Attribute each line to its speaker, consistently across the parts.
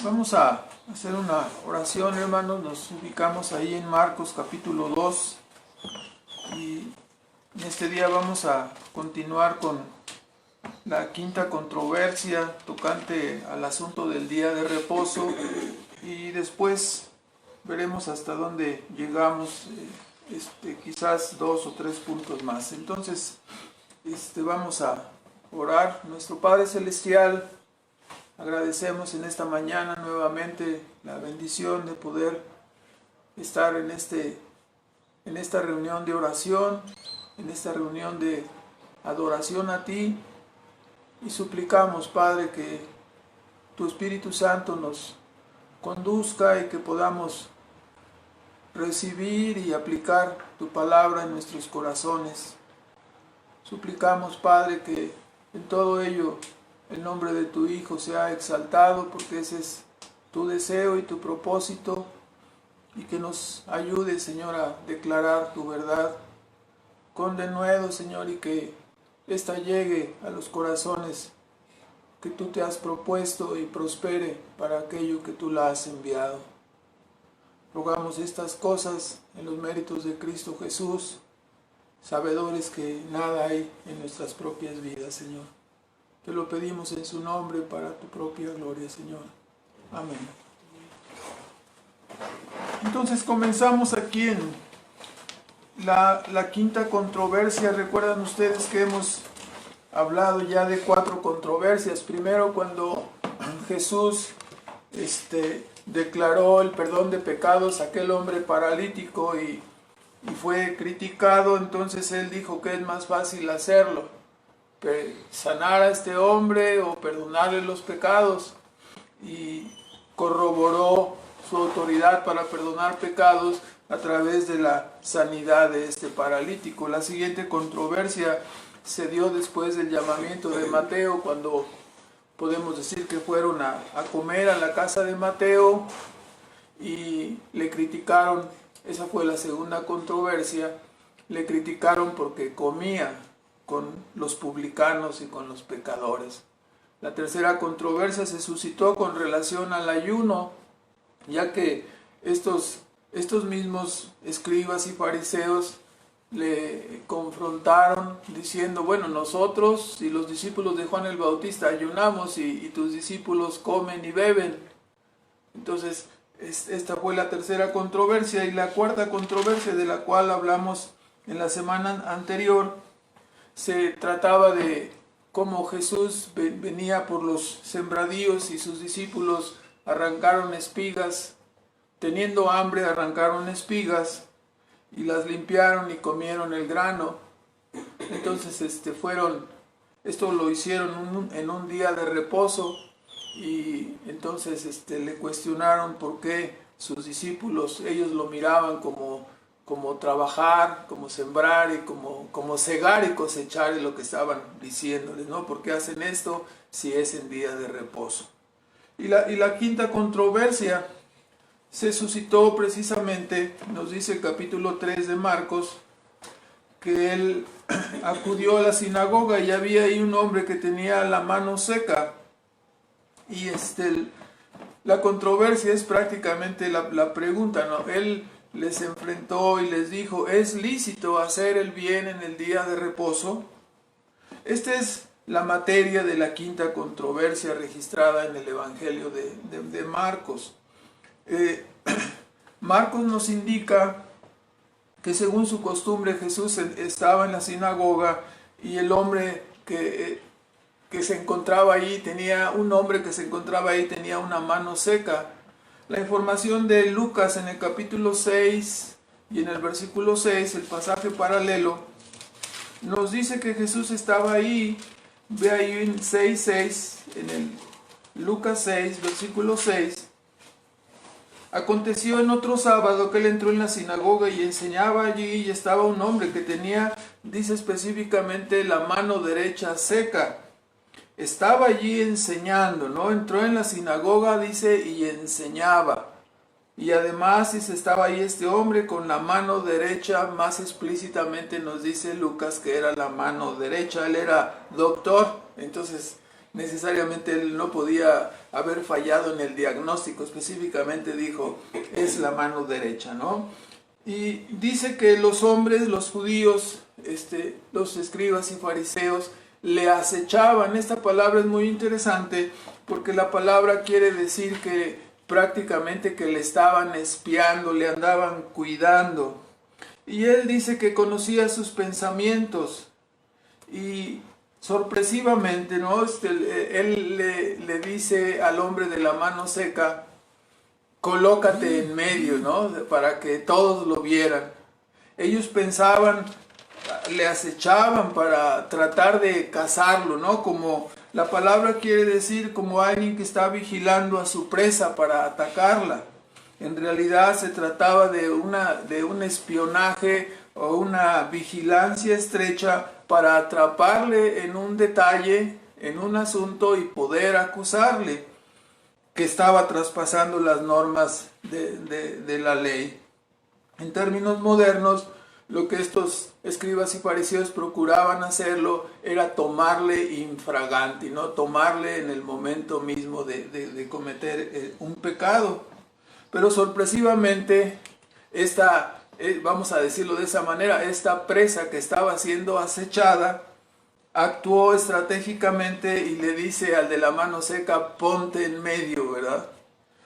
Speaker 1: Vamos a hacer una oración, hermanos. Nos ubicamos ahí en Marcos capítulo 2 y en este día vamos a continuar con la quinta controversia tocante al asunto del día de reposo y después veremos hasta dónde llegamos, quizás 2 o 3 puntos más. Entonces, vamos a orar. Nuestro Padre Celestial, agradecemos en esta mañana nuevamente la bendición de poder estar en esta reunión de oración, en esta reunión de adoración a ti, y suplicamos, Padre, que tu Espíritu Santo nos conduzca y que podamos recibir y aplicar tu palabra en nuestros corazones. Suplicamos, Padre, que en todo ello el nombre de tu Hijo sea exaltado, porque ese es tu deseo y tu propósito, y que nos ayude, Señor, a declarar tu verdad con denuedo, Señor, y que ésta llegue a los corazones que tú te has propuesto y prospere para aquello que tú la has enviado. Rogamos estas cosas en los méritos de Cristo Jesús, sabedores que nada hay en nuestras propias vidas, Señor. Te lo pedimos en su nombre para tu propia gloria, Señor. Amén. Entonces comenzamos aquí en la quinta controversia. Recuerdan ustedes que hemos hablado ya de 4 controversias. Primero, cuando Jesús declaró el perdón de pecados a aquel hombre paralítico y fue criticado, entonces él dijo que es más fácil hacerlo, sanar a este hombre o perdonarle los pecados, y corroboró su autoridad para perdonar pecados a través de la sanidad de este paralítico. La siguiente controversia se dio después del llamamiento de Mateo, cuando podemos decir que fueron a comer a la casa de Mateo y le criticaron. Esa fue la segunda controversia. Le criticaron porque comía con los publicanos y con los pecadores. La tercera controversia se suscitó con relación al ayuno, ya que estos mismos escribas y fariseos le confrontaron diciendo: bueno, nosotros y los discípulos de Juan el Bautista ayunamos y tus discípulos comen y beben. Entonces, esta fue la tercera controversia. Y la cuarta controversia, de la cual hablamos en la semana anterior, se trataba de cómo Jesús venía por los sembradíos y sus discípulos arrancaron espigas. Teniendo hambre, arrancaron espigas y las limpiaron y comieron el grano. Entonces esto lo hicieron en un día de reposo, y entonces le cuestionaron por qué sus discípulos, ellos lo miraban como trabajar, como sembrar y como segar y cosechar, es lo que estaban diciéndoles, ¿no? ¿Por qué hacen esto si es en día de reposo? Y la quinta controversia se suscitó precisamente, nos dice el capítulo 3 de Marcos, que él acudió a la sinagoga y había ahí un hombre que tenía la mano seca. Y la controversia es prácticamente la pregunta, ¿no? Él les enfrentó y les dijo: ¿es lícito hacer el bien en el día de reposo? Esta es la materia de la quinta controversia registrada en el Evangelio de Marcos. Marcos nos indica que según su costumbre Jesús estaba en la sinagoga, y el hombre que se encontraba ahí tenía una mano seca. La información de Lucas en el capítulo 6 y en el versículo 6, el pasaje paralelo, nos dice que Jesús estaba ahí. Ve ahí en 6:6, en el Lucas 6, versículo 6. Aconteció en otro sábado que él entró en la sinagoga y enseñaba allí, y estaba un hombre que tenía, dice específicamente, la mano derecha seca. Estaba allí enseñando, ¿no? Entró en la sinagoga, dice, y enseñaba. Y además, dice, estaba ahí este hombre con la mano derecha. Más explícitamente nos dice Lucas que era la mano derecha. Él era doctor. Entonces, necesariamente él no podía haber fallado en el diagnóstico, específicamente dijo, es la mano derecha, ¿no? Y dice que los hombres, los judíos, los escribas y fariseos, le acechaban. Esta palabra es muy interesante porque la palabra quiere decir que prácticamente que le estaban espiando, le andaban cuidando. Y él dice que conocía sus pensamientos y sorpresivamente, ¿no? Él le dice al hombre de la mano seca, colócate en medio, ¿no? Para que todos lo vieran. Ellos pensaban, le acechaban para tratar de cazarlo, ¿no? Como la palabra quiere decir, como alguien que está vigilando a su presa para atacarla. En realidad se trataba de un espionaje o una vigilancia estrecha para atraparle en un detalle, en un asunto y poder acusarle que estaba traspasando las normas de la ley. En términos modernos, lo que estos escribas y fariseos procuraban hacerlo era tomarle infraganti, ¿no? Tomarle en el momento mismo de cometer un pecado. Pero sorpresivamente, vamos a decirlo de esa manera, esta presa que estaba siendo acechada, actuó estratégicamente y le dice al de la mano seca, ponte en medio, ¿verdad?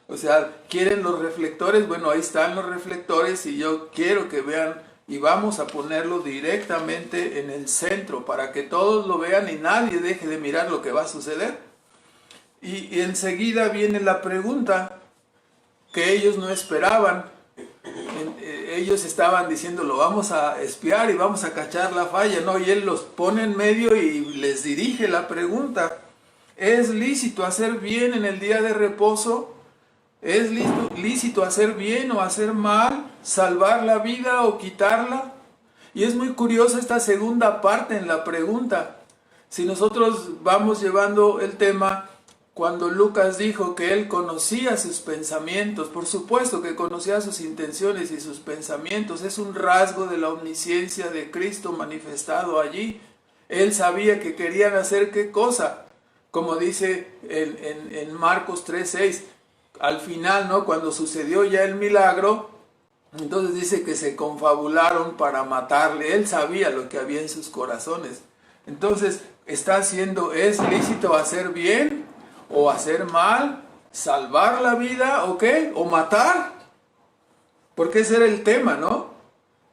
Speaker 1: O sea, ¿quieren los reflectores? Bueno, ahí están los reflectores y yo quiero que vean y vamos a ponerlo directamente en el centro para que todos lo vean y nadie deje de mirar lo que va a suceder. Y enseguida viene la pregunta que ellos no esperaban. Ellos estaban diciendo, lo vamos a espiar y vamos a cachar la falla, ¿no? Y él los pone en medio y les dirige la pregunta. ¿Es lícito hacer bien en el día de reposo? ¿Es lícito hacer bien o hacer mal? ¿Salvar la vida o quitarla? Y es muy curiosa esta segunda parte en la pregunta. Si nosotros vamos llevando el tema, cuando Lucas dijo que él conocía sus pensamientos, por supuesto que conocía sus intenciones y sus pensamientos, es un rasgo de la omnisciencia de Cristo manifestado allí. Él sabía que querían hacer qué cosa, como dice en Marcos 3:6, al final, ¿no? Cuando sucedió ya el milagro, entonces dice que se confabularon para matarle. Él sabía lo que había en sus corazones. Entonces, está haciendo, ¿es lícito hacer bien o hacer mal? ¿Salvar la vida o qué? ¿O matar? Porque ese era el tema, ¿no?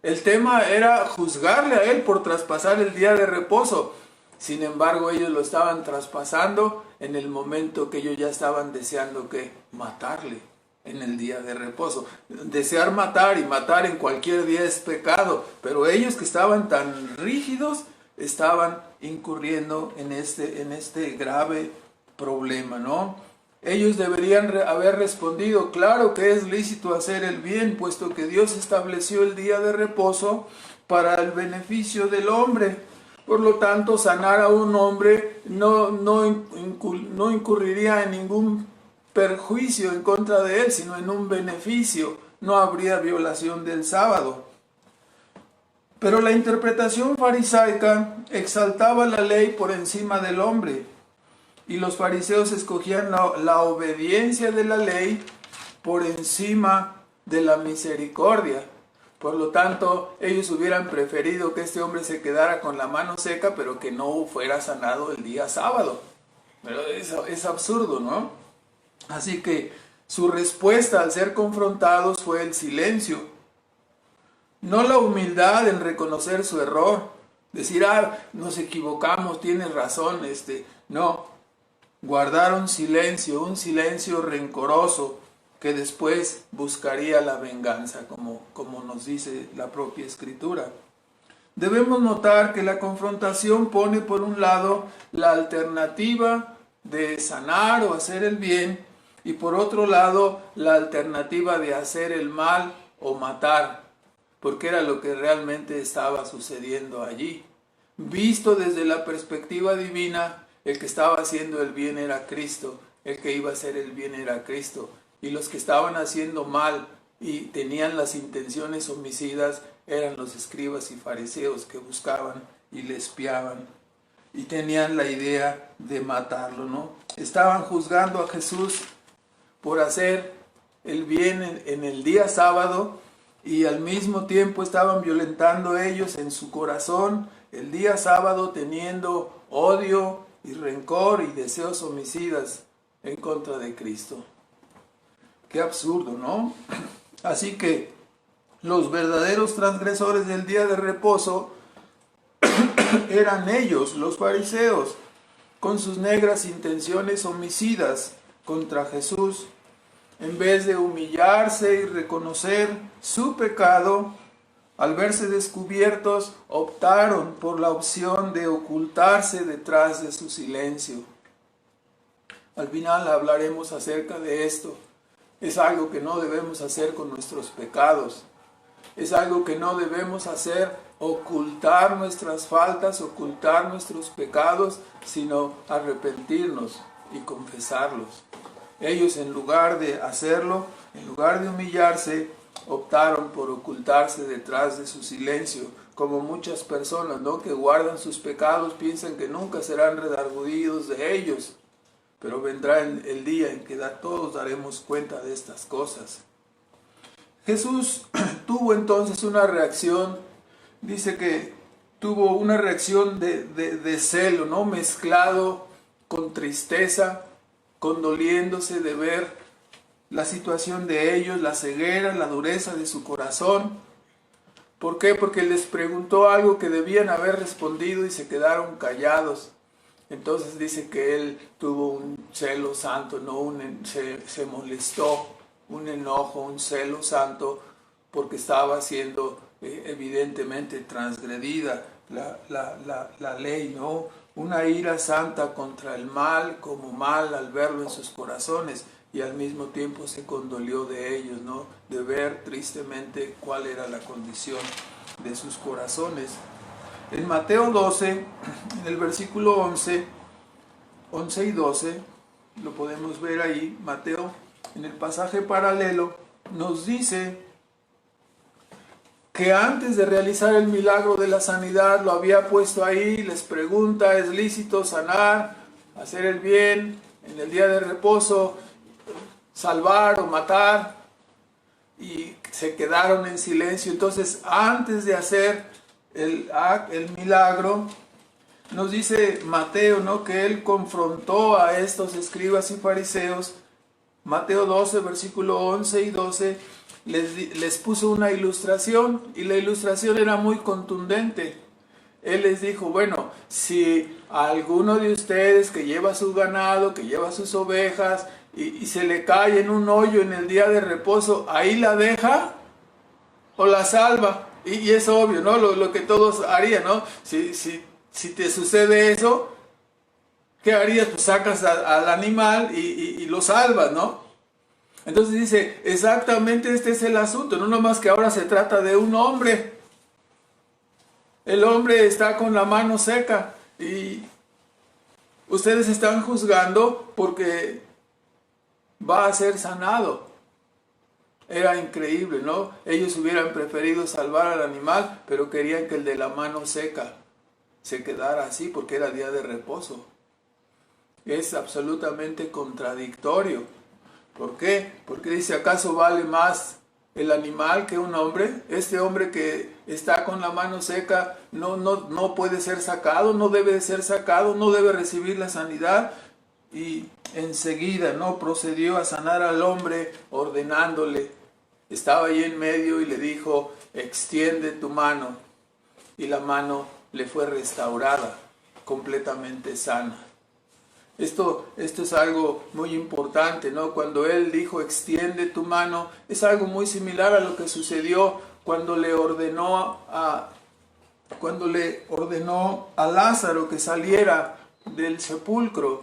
Speaker 1: El tema era juzgarle a él por traspasar el día de reposo. Sin embargo, ellos lo estaban traspasando en el momento que ellos ya estaban deseando que matarle en el día de reposo. Desear matar y matar en cualquier día es pecado, pero ellos que estaban tan rígidos estaban incurriendo en este grave problema, ¿no? Ellos deberían haber respondido, claro que es lícito hacer el bien, puesto que Dios estableció el día de reposo para el beneficio del hombre. Por lo tanto, sanar a un hombre no incurriría en ningún perjuicio en contra de él, sino en un beneficio. No habría violación del sábado. Pero la interpretación farisaica exaltaba la ley por encima del hombre. Y los fariseos escogían la obediencia de la ley por encima de la misericordia. Por lo tanto, ellos hubieran preferido que este hombre se quedara con la mano seca, pero que no fuera sanado el día sábado. Pero eso es absurdo, ¿no? Así que su respuesta al ser confrontados fue el silencio. No la humildad en reconocer su error. Decir, nos equivocamos, tienes razón, no. Guardaron silencio, un silencio rencoroso que después buscaría la venganza, como nos dice la propia Escritura. Debemos notar que la confrontación pone por un lado la alternativa de sanar o hacer el bien y por otro lado la alternativa de hacer el mal o matar, porque era lo que realmente estaba sucediendo allí. Visto desde la perspectiva divina, el que estaba haciendo el bien era Cristo, el que iba a hacer el bien era Cristo. Y los que estaban haciendo mal y tenían las intenciones homicidas eran los escribas y fariseos que buscaban y le espiaban. y tenían la idea de matarlo, ¿no? Estaban juzgando a Jesús por hacer el bien en el día sábado, y al mismo tiempo estaban violentando ellos en su corazón el día sábado, teniendo odio y rencor y deseos homicidas en contra de Cristo. Qué absurdo, ¿no? Así que los verdaderos transgresores del día de reposo eran ellos, los fariseos, con sus negras intenciones homicidas contra Jesús. En vez de humillarse y reconocer su pecado, al verse descubiertos, optaron por la opción de ocultarse detrás de su silencio. Al final hablaremos acerca de esto. Es algo que no debemos hacer con nuestros pecados. Es algo que no debemos hacer, ocultar nuestras faltas, ocultar nuestros pecados, sino arrepentirnos y confesarlos. Ellos, en lugar de hacerlo, en lugar de humillarse, optaron por ocultarse detrás de su silencio, como muchas personas, ¿no?, que guardan sus pecados, piensan que nunca serán redarguidos de ellos, pero vendrá el día en que todos daremos cuenta de estas cosas. Jesús tuvo entonces una reacción, dice que tuvo una reacción de celo, ¿no?, mezclado con tristeza, condoliéndose de ver la situación de ellos, la ceguera, la dureza de su corazón. ¿Por qué? Porque les preguntó algo que debían haber respondido y se quedaron callados. Entonces dice que él tuvo un celo santo, ¿no? Se molestó, un enojo, un celo santo, porque estaba siendo evidentemente transgredida la ley, ¿no? Una ira santa contra el mal, como mal al verlo en sus corazones, y al mismo tiempo se condolió de ellos, ¿no?, de ver tristemente cuál era la condición de sus corazones. En Mateo 12, en el versículo 11 y 12, lo podemos ver ahí. Mateo, en el pasaje paralelo, nos dice que antes de realizar el milagro de la sanidad, lo había puesto ahí, les pregunta: ¿es lícito sanar, hacer el bien en el día de reposo, salvar o matar? Y se quedaron en silencio. Entonces, antes de hacer el milagro, nos dice Mateo, ¿no?, que él confrontó a estos escribas y fariseos. Mateo 12, versículo 11 y 12, les puso una ilustración, y la ilustración era muy contundente. Él les dijo: bueno, si a alguno de ustedes que lleva su ganado, que lleva sus ovejas, y se le cae en un hoyo en el día de reposo, ¿ahí la deja o la salva? Y es obvio, ¿no?, lo que todos harían, ¿no? Si te sucede eso, ¿qué harías? Pues sacas al animal y lo salvas, ¿no? Entonces dice, exactamente este es el asunto, no nomás que ahora se trata de un hombre. El hombre está con la mano seca y ustedes están juzgando porque va a ser sanado. Era increíble, ¿no? Ellos hubieran preferido salvar al animal, pero querían que el de la mano seca se quedara así porque era día de reposo. Es absolutamente contradictorio. ¿Por qué? Porque dice, ¿acaso vale más el animal que un hombre? Este hombre que está con la mano seca no puede ser sacado, no debe de ser sacado, no debe recibir la sanidad. Y enseguida, ¿no?, procedió a sanar al hombre, ordenándole. Estaba ahí en medio y le dijo: extiende tu mano. Y la mano le fue restaurada, completamente sana. Esto es algo muy importante, ¿no? Cuando él dijo extiende tu mano, es algo muy similar a lo que sucedió cuando le ordenó a Lázaro que saliera del sepulcro.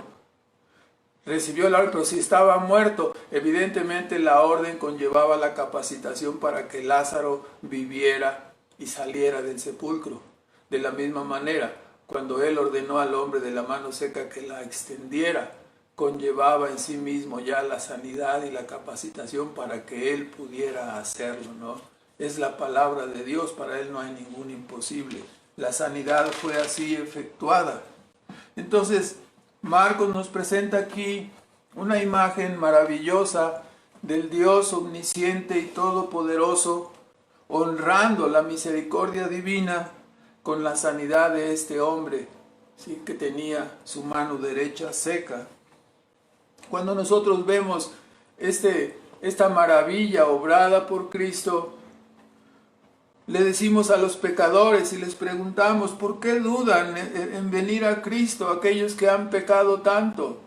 Speaker 1: Recibió la orden, pero si estaba muerto, evidentemente la orden conllevaba la capacitación para que Lázaro viviera y saliera del sepulcro. De la misma manera, cuando él ordenó al hombre de la mano seca que la extendiera, conllevaba en sí mismo ya la sanidad y la capacitación para que él pudiera hacerlo, ¿no? Es la palabra de Dios, para él no hay ningún imposible. La sanidad fue así efectuada. Entonces, Marcos nos presenta aquí una imagen maravillosa del Dios omnisciente y todopoderoso, honrando la misericordia divina con la sanidad de este hombre, ¿sí?, que tenía su mano derecha seca. Cuando nosotros vemos esta maravilla obrada por Cristo, le decimos a los pecadores y les preguntamos, ¿por qué dudan en venir a Cristo aquellos que han pecado tanto?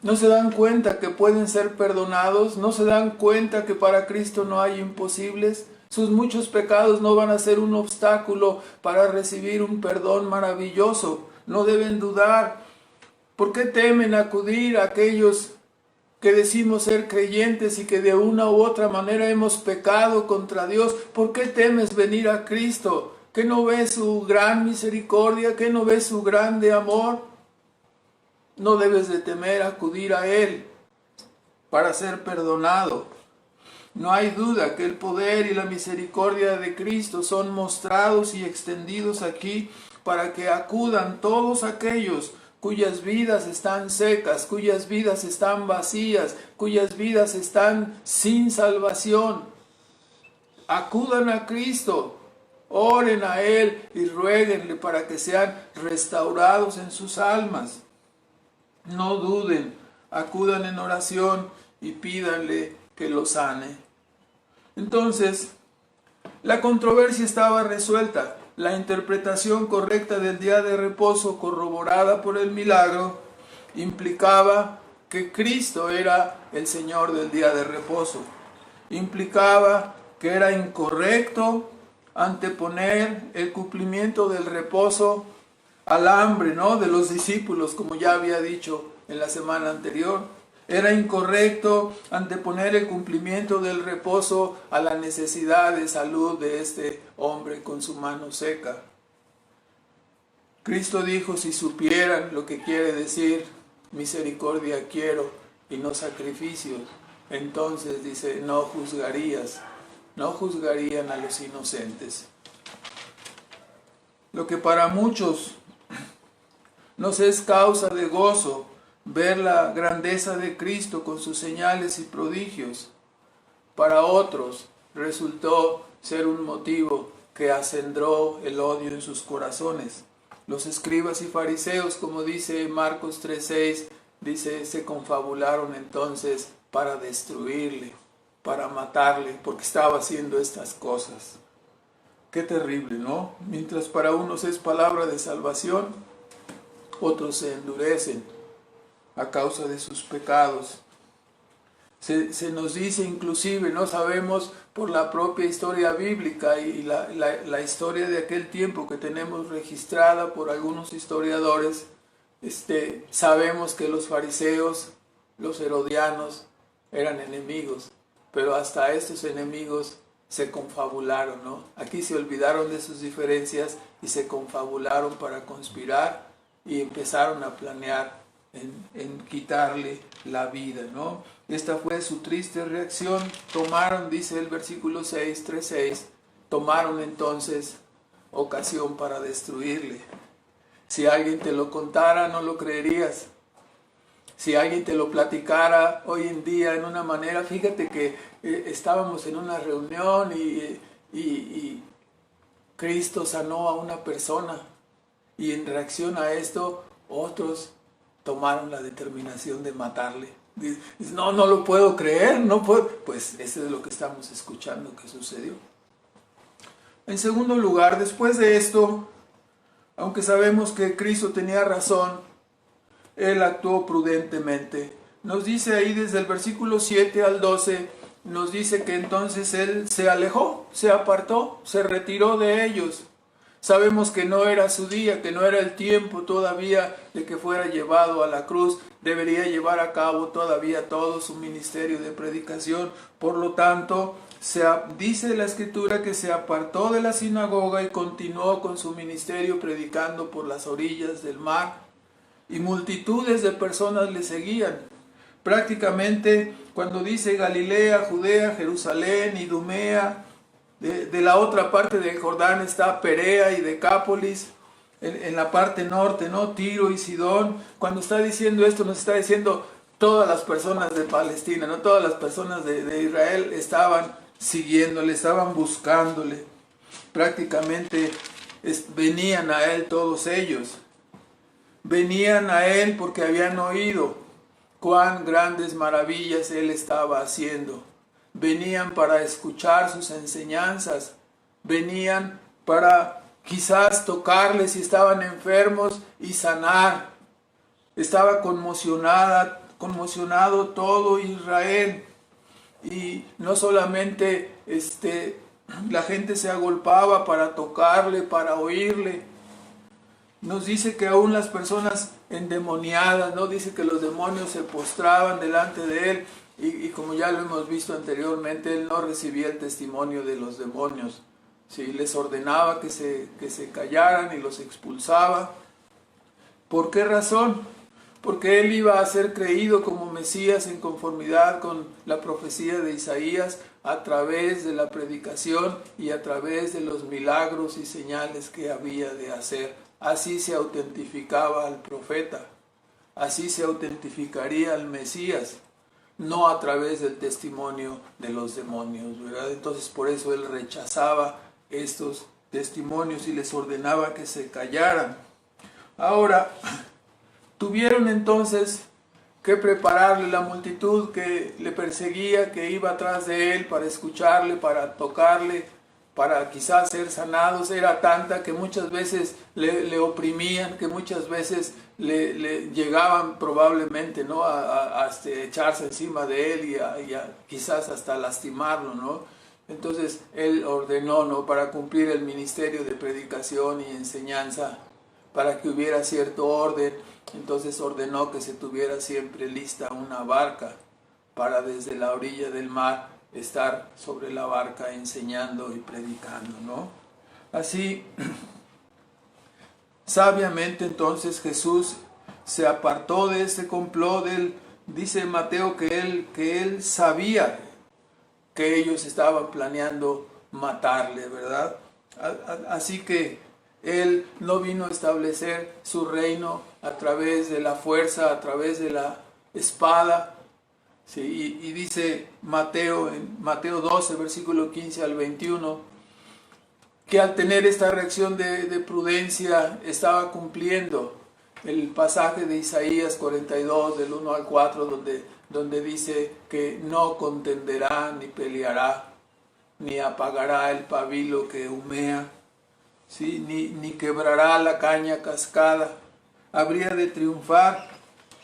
Speaker 1: ¿No se dan cuenta que pueden ser perdonados? ¿No se dan cuenta que para Cristo no hay imposibles? Sus muchos pecados no van a ser un obstáculo para recibir un perdón maravilloso. No deben dudar. ¿Por qué temen acudir a aquellos que decimos ser creyentes y que de una u otra manera hemos pecado contra Dios? ¿Por qué temes venir a Cristo? ¿Que no ves su gran misericordia? ¿Que no ves su grande amor? No debes de temer acudir a Él para ser perdonado. No hay duda que el poder y la misericordia de Cristo son mostrados y extendidos aquí para que acudan todos aquellos cuyas vidas están secas, cuyas vidas están vacías, cuyas vidas están sin salvación. Acudan a Cristo, oren a Él y ruéguenle para que sean restaurados en sus almas. No duden, acudan en oración y pídanle que lo sane. Entonces, la controversia estaba resuelta. La interpretación correcta del día de reposo, corroborada por el milagro, implicaba que Cristo era el Señor del día de reposo. Implicaba que era incorrecto anteponer el cumplimiento del reposo al hambre, ¿no?, de los discípulos, como ya había dicho en la semana anterior. Era incorrecto anteponer el cumplimiento del reposo a la necesidad de salud de este hombre con su mano seca. Cristo dijo, si supieran lo que quiere decir, misericordia quiero y no sacrificios, entonces dice, no juzgarían a los inocentes. Lo que para muchos nos es causa de gozo, ver la grandeza de Cristo con sus señales y prodigios, para otros resultó ser un motivo que acendró el odio en sus corazones. Los escribas y fariseos, como dice Marcos 3:6, dice, se confabularon entonces para destruirle, para matarle, porque estaba haciendo estas cosas. Qué terrible, ¿no? Mientras para unos es palabra de salvación, otros se endurecen a causa de sus pecados. Se nos dice inclusive, no sabemos por la propia historia bíblica y la historia de aquel tiempo que tenemos registrada por algunos historiadores, sabemos que los fariseos, los herodianos, eran enemigos, pero hasta estos enemigos se confabularon, ¿no? Aquí se olvidaron de sus diferencias y se confabularon para conspirar y empezaron a planear en quitarle la vida, ¿no? Esta fue su triste reacción. Tomaron, dice el versículo 3:6, tomaron entonces ocasión para destruirle. Si alguien te lo contara, no lo creerías. Si alguien te lo platicara hoy en día en una manera, fíjate que estábamos en una reunión y Cristo sanó a una persona y en reacción a esto otros tomaron la determinación de matarle. Dice, no lo puedo creer, no puedo. Pues eso es lo que estamos escuchando que sucedió. En segundo lugar, después de esto, aunque sabemos que Cristo tenía razón, Él actuó prudentemente. Nos dice ahí desde el versículo 7 al 12, nos dice que entonces Él se alejó, se apartó, se retiró de ellos. Sabemos que no era su día, que no era el tiempo todavía de que fuera llevado a la cruz. Debería llevar a cabo todavía todo su ministerio de predicación. Por lo tanto, dice la Escritura que se apartó de la sinagoga y continuó con su ministerio predicando por las orillas del mar. Y multitudes de personas le seguían. Prácticamente cuando dice Galilea, Judea, Jerusalén, Idumea, de la otra parte del Jordán está Perea y Decápolis. en la parte norte, ¿no? Tiro y Sidón. Cuando está diciendo esto, nos está diciendo todas las personas de Palestina, ¿no? Todas las personas de Israel estaban siguiéndole, estaban buscándole. Prácticamente venían a él todos ellos. Venían a él porque habían oído cuán grandes maravillas él estaba haciendo. Venían para escuchar sus enseñanzas. Venían para quizás tocarles si estaban enfermos y sanar. Estaba conmocionado todo Israel. Y no solamente la gente se agolpaba para tocarle, para oírle. Nos dice que aún las personas endemoniadas, ¿no? Dice que los demonios se postraban delante de él. Y como ya lo hemos visto anteriormente, él no recibía el testimonio de los demonios. Sí, les ordenaba que se callaran y los expulsaba. ¿Por qué razón? Porque él iba a ser creído como Mesías en conformidad con la profecía de Isaías a través de la predicación y a través de los milagros y señales que había de hacer. Así se autentificaba al profeta, así se autentificaría al Mesías, no a través del testimonio de los demonios, ¿verdad? Entonces por eso él rechazaba estos testimonios y les ordenaba que se callaran. Ahora, tuvieron entonces que prepararle la multitud que le perseguía, que iba atrás de él para escucharle, para tocarle, para quizás ser sanados. Era tanta que muchas veces le oprimían, que muchas veces le llegaban probablemente, ¿no? a echarse encima de él y quizás hasta lastimarlo, ¿no? Entonces él ordenó, ¿no? Para cumplir el ministerio de predicación y enseñanza, para que hubiera cierto orden. Entonces ordenó que se tuviera siempre lista una barca para desde la orilla del mar estar sobre la barca enseñando y predicando, ¿no? Así, sabiamente entonces Jesús se apartó de ese complot. Dice Mateo que él sabía que ellos estaban planeando matarle, ¿verdad? Así que él no vino a establecer su reino a través de la fuerza, a través de la espada. Sí, y dice Mateo, en Mateo 12, versículo 15 al 21, que al tener esta reacción de prudencia estaba cumpliendo el pasaje de Isaías 42, del 1 al 4, donde dice que no contenderá ni peleará, ni apagará el pabilo que humea, ¿sí? ni quebrará la caña cascada, habría de triunfar,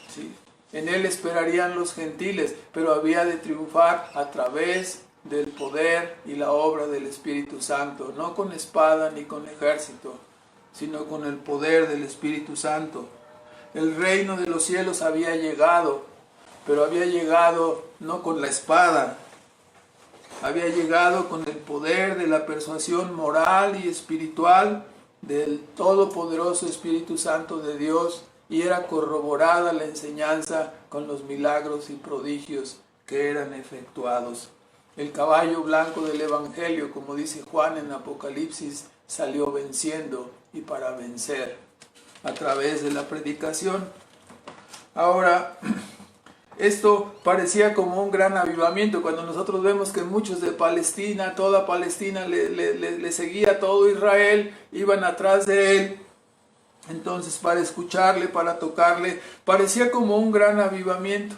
Speaker 1: ¿sí? En él esperarían los gentiles, pero había de triunfar a través del poder y la obra del Espíritu Santo, no con espada ni con ejército, sino con el poder del Espíritu Santo. El reino de los cielos había llegado, pero había llegado no con la espada, había llegado con el poder de la persuasión moral y espiritual del todopoderoso Espíritu Santo de Dios, y era corroborada la enseñanza con los milagros y prodigios que eran efectuados. El caballo blanco del Evangelio, como dice Juan en Apocalipsis, salió venciendo y para vencer a través de la predicación. Ahora, esto parecía como un gran avivamiento cuando nosotros vemos que muchos de Palestina, toda Palestina le seguía, todo Israel, iban atrás de él. Entonces, para escucharle, para tocarle, parecía como un gran avivamiento.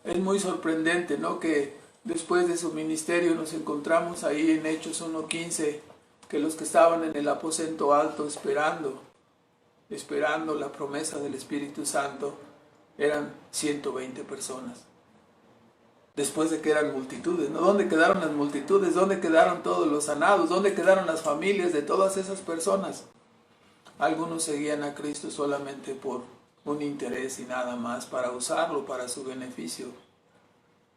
Speaker 1: Es muy sorprendente, ¿no? Que después de su ministerio nos encontramos ahí en Hechos 1:15, que los que estaban en el aposento alto esperando la promesa del Espíritu Santo, eran 120 personas. Después de que eran multitudes, ¿no? ¿Dónde quedaron las multitudes? ¿Dónde quedaron todos los sanados? ¿Dónde quedaron las familias de todas esas personas? Algunos seguían a Cristo solamente por un interés y nada más, para usarlo para su beneficio,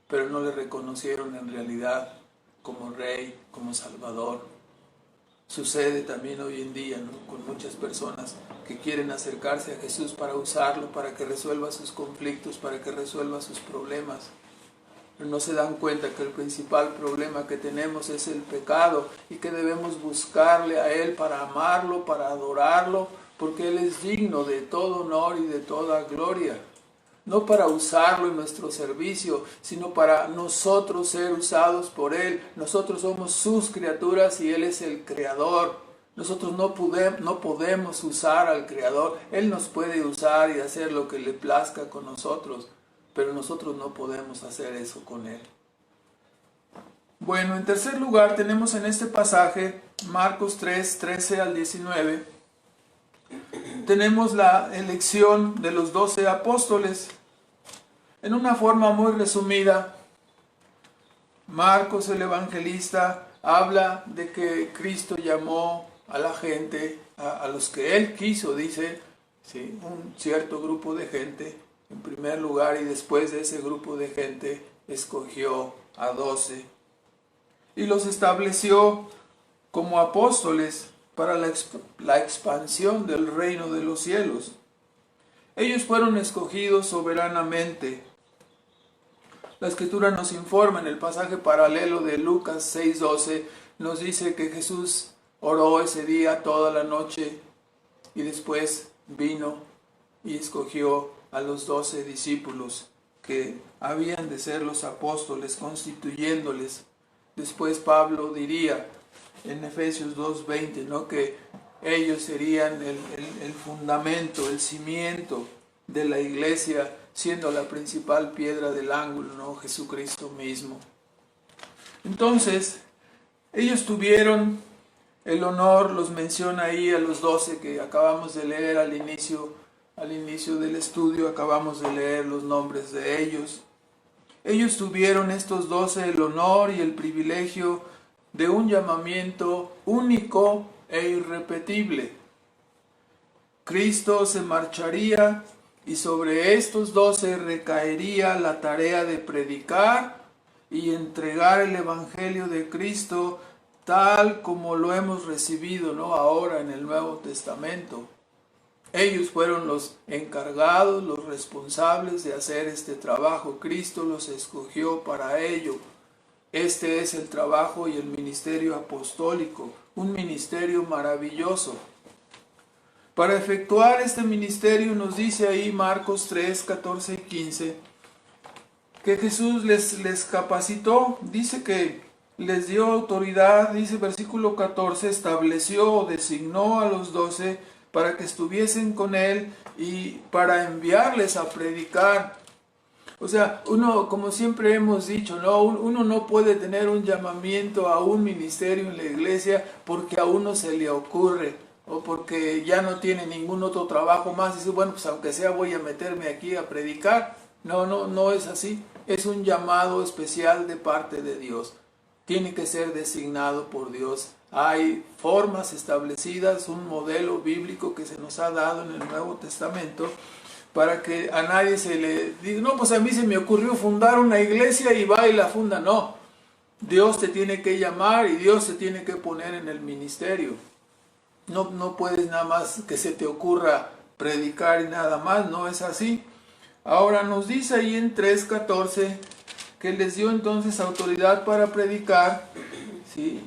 Speaker 1: pero no le reconocieron en realidad como Rey, como Salvador. Sucede también hoy en día, ¿no? Con muchas personas que quieren acercarse a Jesús para usarlo, para que resuelva sus conflictos, para que resuelva sus problemas, no se dan cuenta que el principal problema que tenemos es el pecado y que debemos buscarle a Él para amarlo, para adorarlo, porque Él es digno de todo honor y de toda gloria. No para usarlo en nuestro servicio, sino para nosotros ser usados por Él. Nosotros somos sus criaturas y Él es el Creador. Nosotros no podemos usar al Creador. Él nos puede usar y hacer lo que le plazca con nosotros, pero nosotros no podemos hacer eso con Él. Bueno, en tercer lugar tenemos en este pasaje, Marcos 3, 13 al 19, tenemos la elección de los 12 apóstoles. En una forma muy resumida, Marcos el evangelista habla de que Cristo llamó a la gente, a los que Él quiso, dice, ¿sí?, un cierto grupo de gente en primer lugar, y después de ese grupo de gente escogió a 12 y los estableció como apóstoles para la expansión del reino de los cielos. Ellos fueron escogidos soberanamente. La Escritura nos informa en el pasaje paralelo de Lucas 6:12, nos dice que Jesús oró ese día toda la noche y después vino y escogió a los 12 discípulos que habían de ser los apóstoles, constituyéndoles. Después Pablo diría en Efesios 2:20, ¿no?, que ellos serían el fundamento, el cimiento de la iglesia, siendo la principal piedra del ángulo, ¿no?, Jesucristo mismo. Entonces, ellos tuvieron el honor, los menciona ahí a los 12 que acabamos de leer al inicio del estudio, acabamos de leer los nombres de ellos. Ellos tuvieron, estos 12, el honor y el privilegio de un llamamiento único e irrepetible. Cristo se marcharía y sobre estos 12 recaería la tarea de predicar y entregar el Evangelio de Cristo tal como lo hemos recibido, ¿no?, ahora en el Nuevo Testamento. Ellos fueron los encargados, los responsables de hacer este trabajo. Cristo los escogió para ello. Este es el trabajo y el ministerio apostólico, un ministerio maravilloso. Para efectuar este ministerio nos dice ahí Marcos 3, 14 y 15, que Jesús les capacitó, dice que les dio autoridad, dice versículo 14, estableció o designó a los 12 para que estuviesen con Él y para enviarles a predicar. O sea, uno, como siempre hemos dicho, ¿no?, uno no puede tener un llamamiento a un ministerio en la iglesia porque a uno se le ocurre o porque ya no tiene ningún otro trabajo más y dice, bueno, pues aunque sea voy a meterme aquí a predicar. No es así. Es un llamado especial de parte de Dios. Tiene que ser designado por Dios. Hay formas establecidas, un modelo bíblico que se nos ha dado en el Nuevo Testamento para que a nadie se le diga, no, pues a mí se me ocurrió fundar una iglesia y va y la funda. No, Dios te tiene que llamar y Dios te tiene que poner en el ministerio. No puedes nada más que se te ocurra predicar y nada más, no es así. Ahora nos dice ahí en 3:14 que les dio entonces autoridad para predicar, ¿sí?,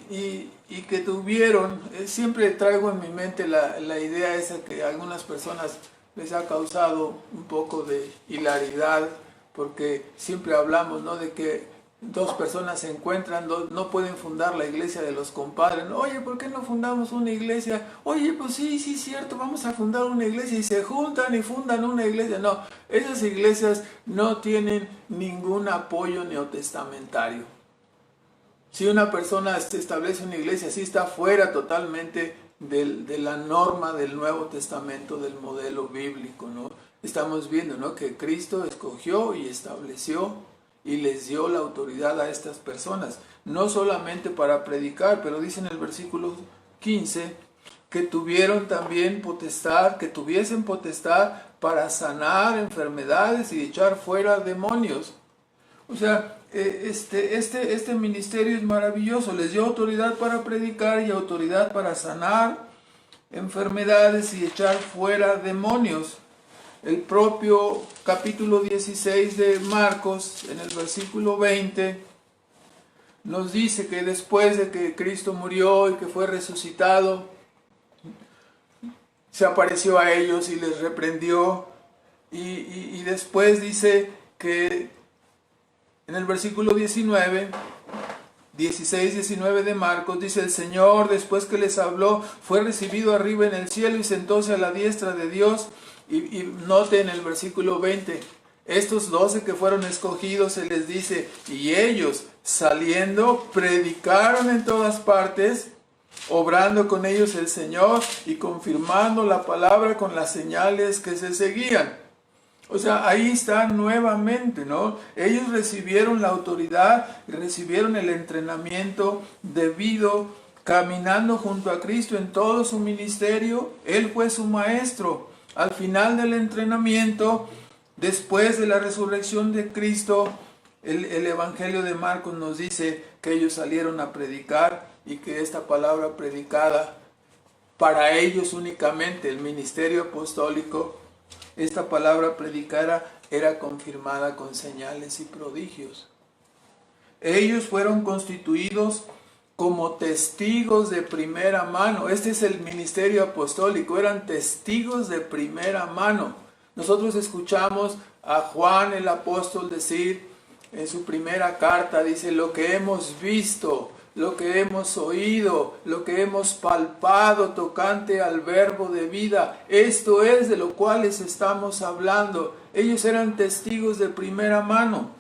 Speaker 1: y que tuvieron, siempre traigo en mi mente la idea esa que a algunas personas les ha causado un poco de hilaridad, porque siempre hablamos, ¿no?, de que dos personas se encuentran, no pueden fundar la iglesia de los compadres. Oye, ¿por qué no fundamos una iglesia? Oye, pues sí, cierto, vamos a fundar una iglesia, y se juntan y fundan una iglesia. No, esas iglesias no tienen ningún apoyo neotestamentario. Si una persona establece una iglesia, sí está fuera totalmente de la norma del Nuevo Testamento, del modelo bíblico, ¿no? Estamos viendo, ¿no?, que Cristo escogió y estableció y les dio la autoridad a estas personas, no solamente para predicar, pero dice en el versículo 15 que tuvieron también potestad, que tuviesen potestad para sanar enfermedades y echar fuera demonios. O sea, este ministerio es maravilloso. Les dio autoridad para predicar y autoridad para sanar enfermedades y echar fuera demonios. el propio capítulo 16 de Marcos, en el versículo 20, nos dice que después de que Cristo murió y que fue resucitado, se apareció a ellos y les reprendió. Y después dice que en el versículo 19, 16, 19 de Marcos, dice: el Señor, después que les habló, fue recibido arriba en el cielo y sentóse a la diestra de Dios. Y note en el versículo 20, estos 12 que fueron escogidos, se les dice: y ellos, saliendo, predicaron en todas partes, obrando con ellos el Señor y confirmando la palabra con las señales que se seguían. O sea, ahí está nuevamente, ¿no? Ellos recibieron la autoridad, recibieron el entrenamiento debido, caminando junto a Cristo en todo su ministerio. Él fue su maestro. Al final del entrenamiento, después de la resurrección de Cristo, el Evangelio de Marcos nos dice que ellos salieron a predicar y que esta palabra predicada para ellos únicamente, el ministerio apostólico, esta palabra predicada era confirmada con señales y prodigios. Ellos fueron constituidos como testigos de primera mano. Este es el ministerio apostólico, eran testigos de primera mano. Nosotros escuchamos a Juan el apóstol decir en su primera carta, dice: lo que hemos visto, lo que hemos oído, lo que hemos palpado tocante al verbo de vida, esto es de lo cual les estamos hablando. Ellos eran testigos de primera mano.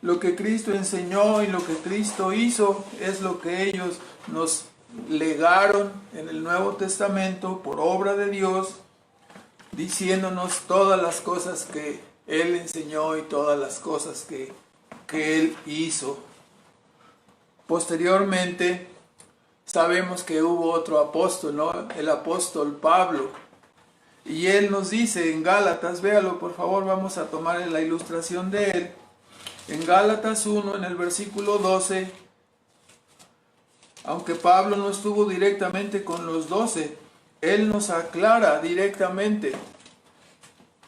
Speaker 1: Lo que Cristo enseñó y lo que Cristo hizo es lo que ellos nos legaron en el Nuevo Testamento por obra de Dios, diciéndonos todas las cosas que Él enseñó y todas las cosas que Él hizo. Posteriormente, sabemos que hubo otro apóstol, ¿no? El apóstol Pablo. Y él nos dice en Gálatas, véalo por favor, vamos a tomar la ilustración de él. En Gálatas 1, en el versículo 12, aunque Pablo no estuvo directamente con los 12, él nos aclara directamente.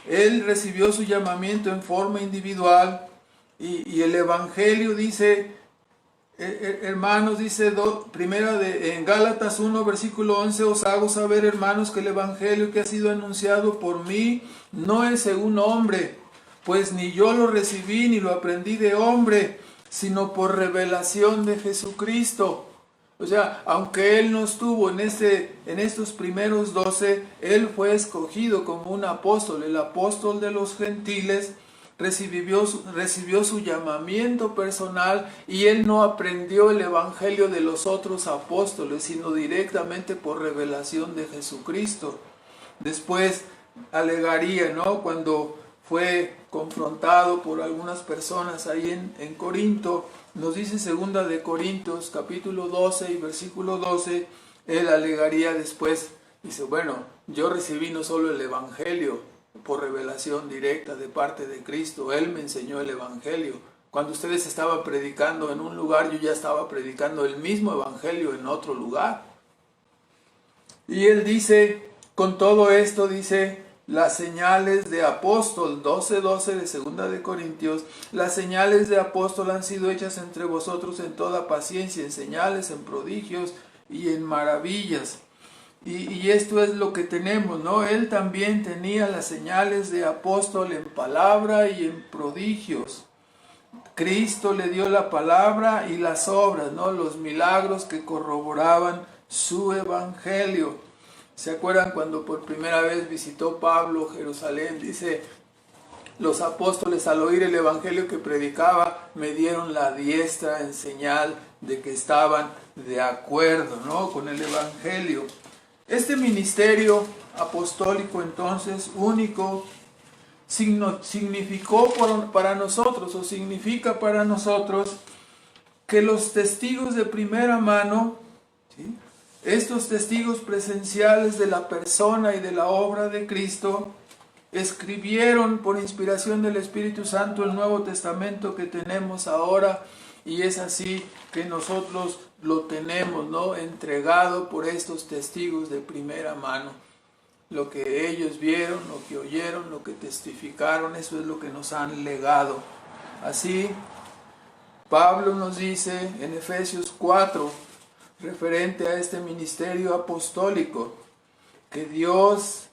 Speaker 1: Él recibió su llamamiento en forma individual y el Evangelio dice, hermanos, dice en Gálatas 1, versículo 11, os hago saber, hermanos, que el Evangelio que ha sido anunciado por mí no es según hombre, pues ni yo lo recibí ni lo aprendí de hombre, sino por revelación de Jesucristo. O sea, aunque él no estuvo en estos primeros 12, él fue escogido como un apóstol, el apóstol de los gentiles. Recibió su llamamiento personal y él no aprendió el evangelio de los otros apóstoles, sino directamente por revelación de Jesucristo. Después alegaría, ¿no?, cuando fue confrontado por algunas personas ahí en Corinto, nos dice 2 de Corintios capítulo 12 y versículo 12, él alegaría después, dice: bueno, yo recibí no solo el evangelio por revelación directa de parte de Cristo, Él me enseñó el evangelio. Cuando ustedes estaban predicando en un lugar, yo ya estaba predicando el mismo evangelio en otro lugar. Y él dice, con todo esto, dice, las señales de apóstol, 12:12 de 2 de Corintios, las señales de apóstol han sido hechas entre vosotros en toda paciencia, en señales, en prodigios y en maravillas. Y esto es lo que tenemos, ¿no? Él también tenía las señales de apóstol en palabra y en prodigios. Cristo le dio la palabra y las obras, ¿no? Los milagros que corroboraban su evangelio. ¿Se acuerdan cuando por primera vez visitó Pablo Jerusalén? Dice, los apóstoles al oír el evangelio que predicaba me dieron la diestra en señal de que estaban de acuerdo, ¿no?, con el evangelio. Este ministerio apostólico entonces único significó para nosotros, o significa para nosotros, que los testigos de primera mano, ¿sí?, estos testigos presenciales de la persona y de la obra de Cristo, escribieron por inspiración del Espíritu Santo el Nuevo Testamento que tenemos ahora, y es así que nosotros lo tenemos, ¿no?, entregado por estos testigos de primera mano. lo que ellos vieron, lo que oyeron, lo que testificaron, eso es lo que nos han legado. Así, Pablo nos dice en Efesios 4, referente a este ministerio apostólico, que Dios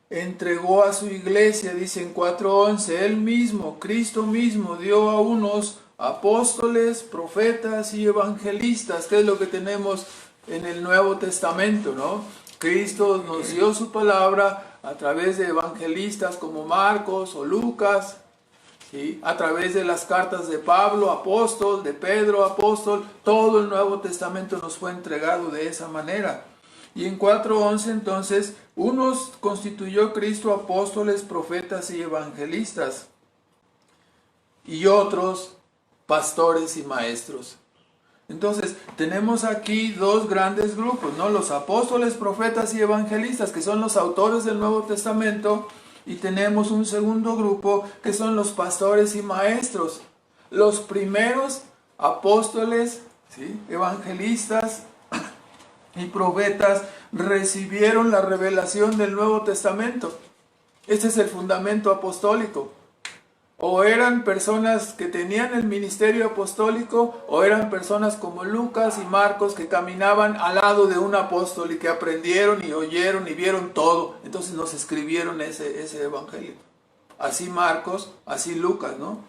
Speaker 1: entregó a su iglesia, dice en 4:11, Él mismo, Cristo mismo, dio a unos apóstoles, profetas y evangelistas, que es lo que tenemos en el Nuevo Testamento, ¿no? Cristo nos dio su palabra a través de evangelistas como Marcos o Lucas, ¿sí? A través de las cartas de Pablo, apóstol, de Pedro, apóstol, todo el Nuevo Testamento nos fue entregado de esa manera. Y en 4:11 entonces, unos constituyó Cristo apóstoles, profetas y evangelistas, y otros pastores y maestros. Entonces, tenemos aquí dos grandes grupos, ¿no? Los apóstoles, profetas y evangelistas, que son los autores del Nuevo Testamento, y tenemos un segundo grupo, que son los pastores y maestros. Los primeros apóstoles, ¿sí?, evangelistas y profetas recibieron la revelación del Nuevo Testamento. Este es el fundamento apostólico. O eran personas que tenían el ministerio apostólico, o eran personas como Lucas y Marcos que caminaban al lado de un apóstol y que aprendieron y oyeron y vieron todo. Entonces nos escribieron ese evangelio. Así Marcos, así Lucas, ¿no?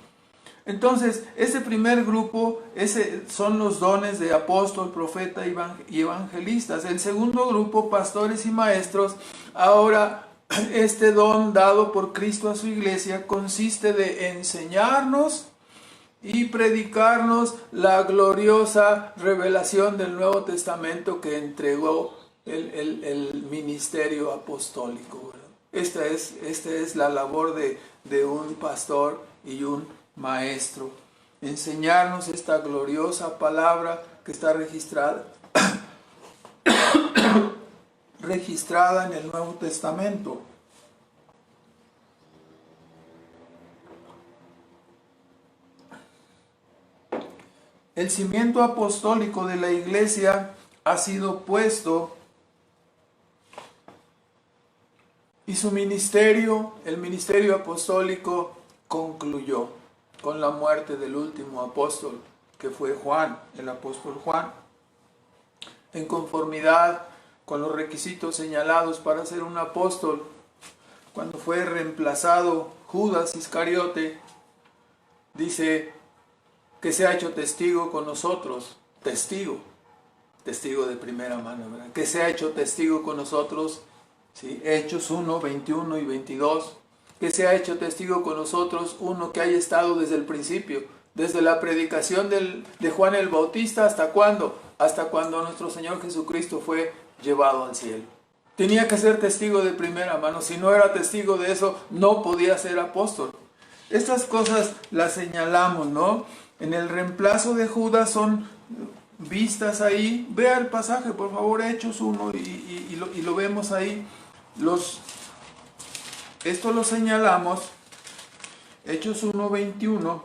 Speaker 1: Entonces, ese primer grupo, son los dones de apóstol, profeta y evangelistas. El segundo grupo, pastores y maestros. Ahora, este don dado por Cristo a su iglesia consiste de enseñarnos y predicarnos la gloriosa revelación del Nuevo Testamento que entregó el ministerio apostólico. Esta es la labor de un pastor y un maestro. Enseñarnos esta gloriosa palabra que está registrada en el Nuevo Testamento. El cimiento apostólico de la iglesia ha sido puesto y su ministerio, el ministerio apostólico, concluyó con la muerte del último apóstol, que fue Juan, el apóstol Juan. En conformidad con los requisitos señalados para ser un apóstol, cuando fue reemplazado Judas Iscariote, dice que se ha hecho testigo con nosotros, testigo de primera mano, ¿verdad? Que se ha hecho testigo con nosotros, ¿sí? Hechos 1, 21 y 22, que se ha hecho testigo con nosotros, uno que haya estado desde el principio, desde la predicación de Juan el Bautista, ¿hasta cuándo? Hasta cuando nuestro Señor Jesucristo fue llevado al cielo. Tenía que ser testigo de primera mano. Si no era testigo de eso, no podía ser apóstol. Estas cosas las señalamos, ¿no? En el reemplazo de Judas son vistas ahí. Vea el pasaje, por favor, Hechos 1, y lo vemos ahí. Esto lo señalamos. Hechos 1, 21.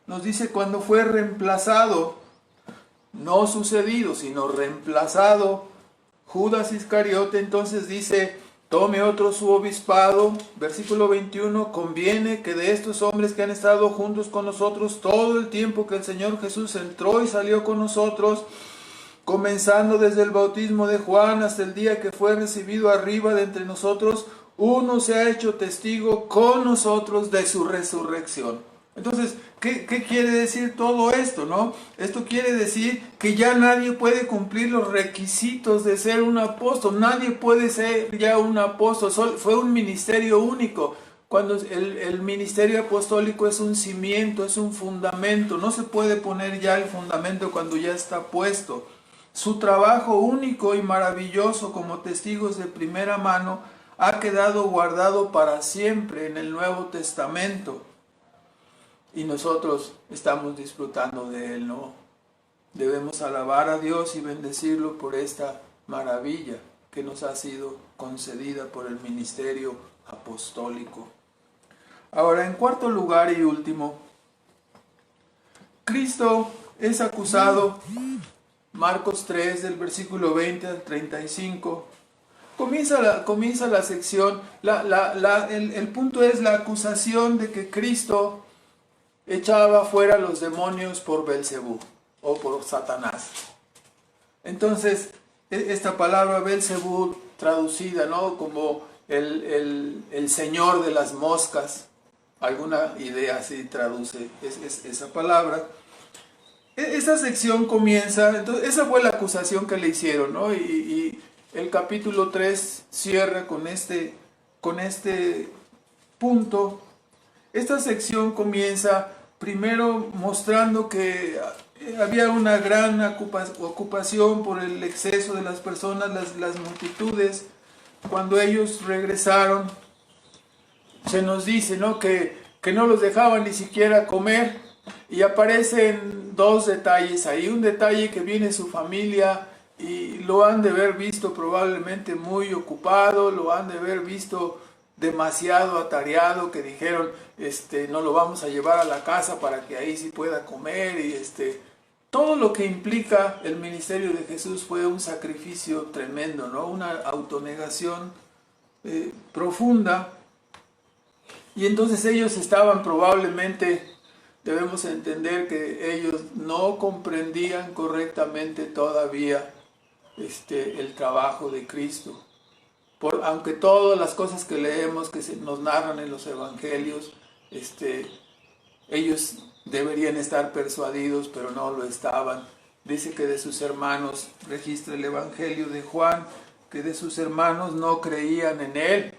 Speaker 1: Nos dice cuando fue reemplazado, no sucedido, sino reemplazado, Judas Iscariote, entonces dice, tome otro su obispado, versículo 21, conviene que de estos hombres que han estado juntos con nosotros todo el tiempo que el Señor Jesús entró y salió con nosotros, comenzando desde el bautismo de Juan hasta el día que fue recibido arriba de entre nosotros, uno se ha hecho testigo con nosotros de su resurrección. Entonces, ¿qué quiere decir todo esto, no? Esto quiere decir que ya nadie puede cumplir los requisitos de ser un apóstol. Nadie puede ser ya un apóstol. Fue un ministerio único. Cuando el ministerio apostólico es un cimiento, es un fundamento. No se puede poner ya el fundamento cuando ya está puesto. Su trabajo único y maravilloso como testigos de primera mano ha quedado guardado para siempre en el Nuevo Testamento. Y nosotros estamos disfrutando de él, ¿no? Debemos alabar a Dios y bendecirlo por esta maravilla que nos ha sido concedida por el ministerio apostólico. Ahora, en cuarto lugar y último, Cristo es acusado Marcos 3, del versículo 20 al 35. Comienza la sección, el punto es la acusación de que Cristo echaba fuera los demonios por Belcebú o por Satanás. Entonces, esta palabra Belcebú, traducida, ¿no?, como el señor de las moscas, alguna idea así traduce esa palabra. Esa sección comienza, entonces esa fue la acusación que le hicieron, ¿no? Y el capítulo 3 cierra con este punto. Esta sección comienza primero mostrando que había una gran ocupación por el exceso de las personas, las multitudes. Cuando ellos regresaron, se nos dice, ¿no?, que no los dejaban ni siquiera comer. Y aparecen dos detalles ahí. Un detalle que viene su familia y lo han de haber visto probablemente muy ocupado, lo han de haber visto demasiado atareado, que dijeron, no lo vamos a llevar a la casa para que ahí sí pueda comer. Y todo lo que implica el ministerio de Jesús fue un sacrificio tremendo, ¿no? Una autonegación profunda. Y entonces ellos estaban probablemente, debemos entender que ellos no comprendían correctamente todavía el trabajo de Cristo. Aunque todas las cosas que leemos, que nos narran en los evangelios, ellos deberían estar persuadidos, pero no lo estaban. Dice que de sus hermanos, registra el evangelio de Juan, que de sus hermanos no creían en él.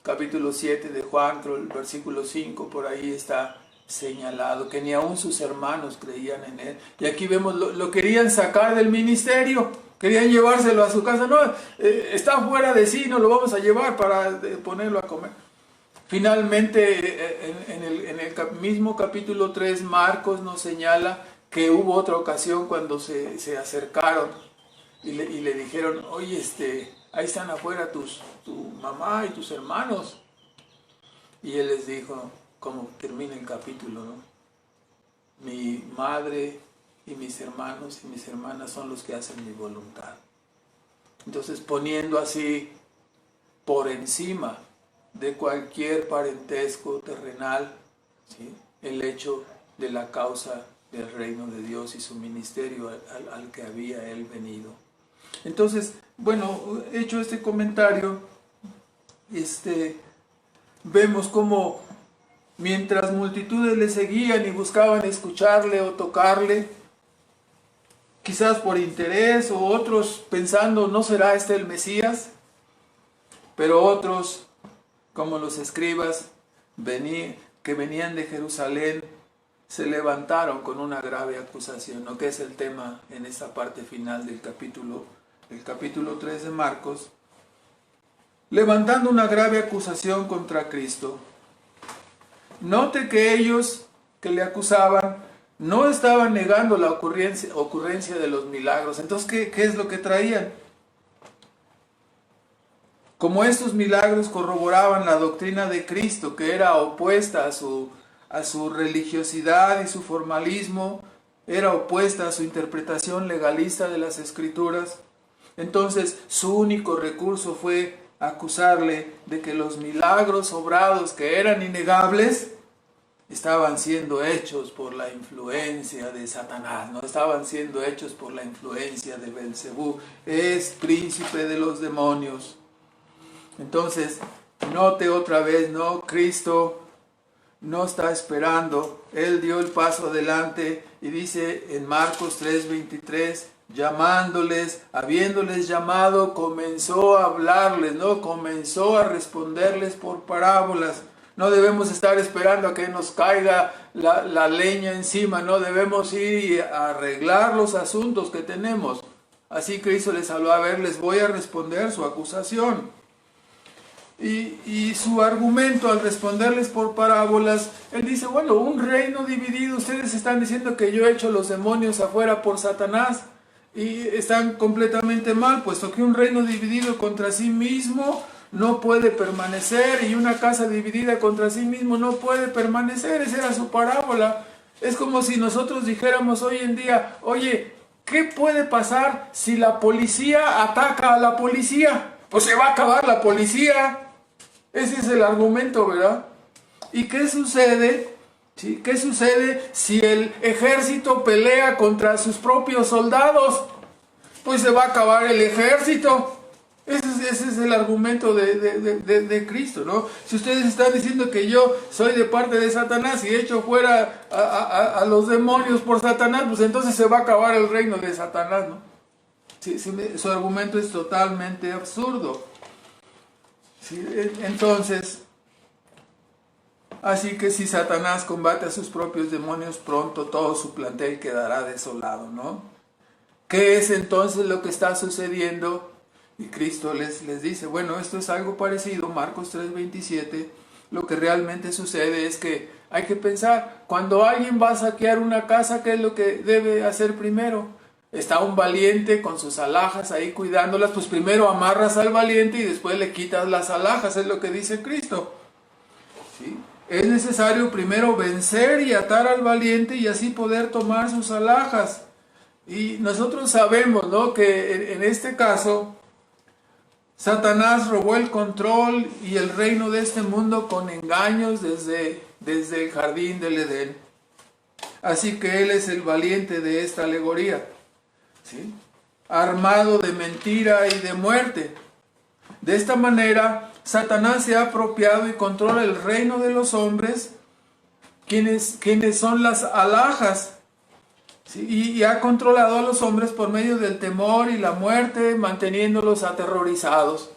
Speaker 1: Capítulo 7 de Juan, el versículo 5, por ahí está señalado, que ni aún sus hermanos creían en él. Y aquí vemos, lo querían sacar del ministerio, querían llevárselo a su casa. No, está fuera de sí, no lo vamos a llevar para ponerlo a comer. Finalmente, en el mismo capítulo 3, Marcos nos señala que hubo otra ocasión cuando se acercaron y le dijeron, oye, ahí están afuera tu mamá y tus hermanos. Y él les dijo, como termina el capítulo, ¿no?, mi madre y mis hermanos y mis hermanas son los que hacen mi voluntad. Entonces, poniendo así por encima de cualquier parentesco terrenal, ¿sí?, el hecho de la causa del reino de Dios y su ministerio al que había él venido. Entonces, bueno, hecho este comentario, vemos cómo mientras multitudes le seguían y buscaban escucharle o tocarle, quizás por interés, o otros pensando, ¿no será este el Mesías? Pero otros, como los escribas que venían de Jerusalén, se levantaron con una grave acusación, ¿no?, que es el tema en esta parte final del capítulo 3 de Marcos, levantando una grave acusación contra Cristo. Note que ellos que le acusaban no estaban negando la ocurrencia de los milagros. Entonces, ¿qué es lo que traían? Como estos milagros corroboraban la doctrina de Cristo, que era opuesta a su religiosidad y su formalismo, era opuesta a su interpretación legalista de las Escrituras, entonces su único recurso fue acusarle de que los milagros obrados, que eran innegables, estaban siendo hechos por la influencia de Satanás, no estaban siendo hechos por la influencia de Belcebú, es príncipe de los demonios. Entonces, note otra vez, ¿no?, Cristo no está esperando, él dio el paso adelante y dice en Marcos 3:23, llamándoles, habiéndoles llamado, comenzó a hablarles, ¿no?, comenzó a responderles por parábolas. No debemos estar esperando a que nos caiga la leña encima, no debemos ir a arreglar los asuntos que tenemos. Así Cristo les habló, a ver, les voy a responder su acusación. Y su argumento al responderles por parábolas, él dice, bueno, un reino dividido, ustedes están diciendo que yo he hecho los demonios afuera por Satanás, y están completamente mal, puesto que un reino dividido contra sí mismo no puede permanecer, y una casa dividida contra sí mismo no puede permanecer. Esa era su parábola. Es como si nosotros dijéramos hoy en día, oye, ¿qué puede pasar si la policía ataca a la policía? Pues se va a acabar la policía. Ese es el argumento, ¿verdad? ¿Y qué sucede? ¿Sí? ¿Qué sucede si el ejército pelea contra sus propios soldados? Pues se va a acabar el ejército. Ese es el argumento de Cristo, ¿no? Si ustedes están diciendo que yo soy de parte de Satanás y echo fuera a los demonios por Satanás, pues entonces se va a acabar el reino de Satanás, ¿no? Sí, su argumento es totalmente absurdo. Sí, entonces, así que si Satanás combate a sus propios demonios, pronto todo su plantel quedará desolado, ¿no? ¿Qué es entonces lo que está sucediendo? Y Cristo les dice, bueno, esto es algo parecido, Marcos 3:27, lo que realmente sucede es que hay que pensar, cuando alguien va a saquear una casa, ¿qué es lo que debe hacer primero? Está un valiente con sus alhajas ahí cuidándolas, pues primero amarras al valiente y después le quitas las alhajas, es lo que dice Cristo. ¿Sí? Es necesario primero vencer y atar al valiente y así poder tomar sus alhajas. Y nosotros sabemos, ¿no?, que en este caso Satanás robó el control y el reino de este mundo con engaños desde el jardín del Edén. Así que él es el valiente de esta alegoría, ¿sí? Armado de mentira y de muerte. De esta manera, Satanás se ha apropiado y controla el reino de los hombres, quienes son las alhajas. ¿Sí? Y ha controlado a los hombres por medio del temor y la muerte, manteniéndolos aterrorizados.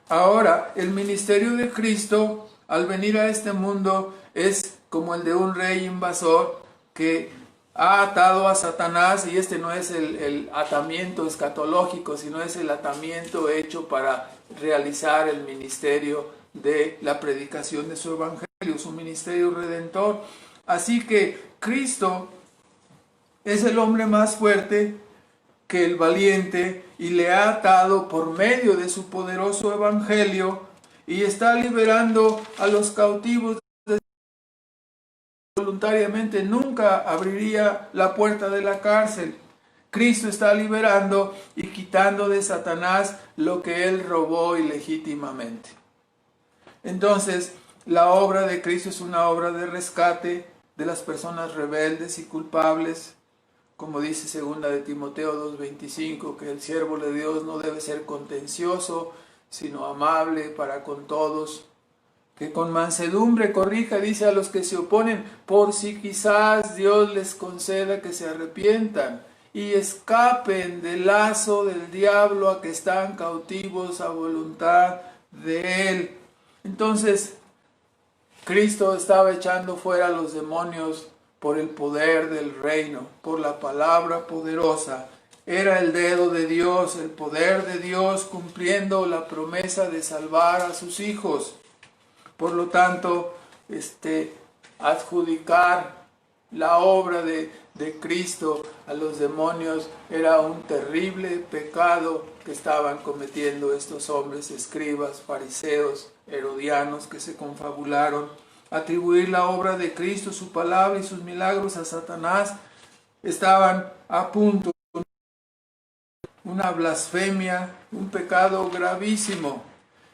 Speaker 1: Ahora, el ministerio de Cristo, al venir a este mundo, es como el de un rey invasor que ha atado a Satanás, y este no es el atamiento escatológico, sino es el atamiento hecho para realizar el ministerio de la predicación de su evangelio, su ministerio redentor. Así que Cristo es el hombre más fuerte que el valiente y le ha atado por medio de su poderoso evangelio y está liberando a los cautivos. Voluntariamente nunca abriría la puerta de la cárcel. Cristo está liberando y quitando de Satanás lo que él robó ilegítimamente. Entonces, la obra de Cristo es una obra de rescate de las personas rebeldes y culpables. Como dice 2 de Timoteo 2:25, que el siervo de Dios no debe ser contencioso, sino amable para con todos, que con mansedumbre corrija, dice, a los que se oponen, por si quizás Dios les conceda que se arrepientan y escapen del lazo del diablo a que están cautivos a voluntad de él. Entonces, Cristo estaba echando fuera a los demonios por el poder del reino, por la palabra poderosa. Era el dedo de Dios, el poder de Dios cumpliendo la promesa de salvar a sus hijos. Por lo tanto, adjudicar la obra de Cristo a los demonios era un terrible pecado que estaban cometiendo estos hombres, escribas, fariseos, herodianos, que se confabularon. Atribuir la obra de Cristo, su palabra y sus milagros a Satanás estaban a punto de una blasfemia, un pecado gravísimo.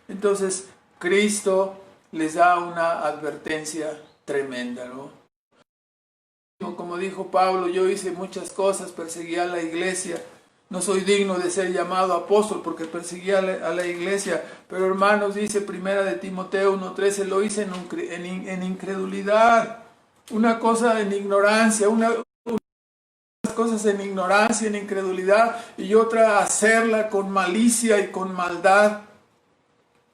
Speaker 1: Entonces Cristo les da una advertencia tremenda, ¿no? Como dijo Pablo, yo hice muchas cosas, perseguí a la iglesia, no soy digno de ser llamado apóstol porque perseguí a la iglesia, pero hermanos, dice 1 de Timoteo 1:13, lo hice en incredulidad, una cosa en ignorancia, unas cosas en ignorancia, en incredulidad, y otra hacerla con malicia y con maldad.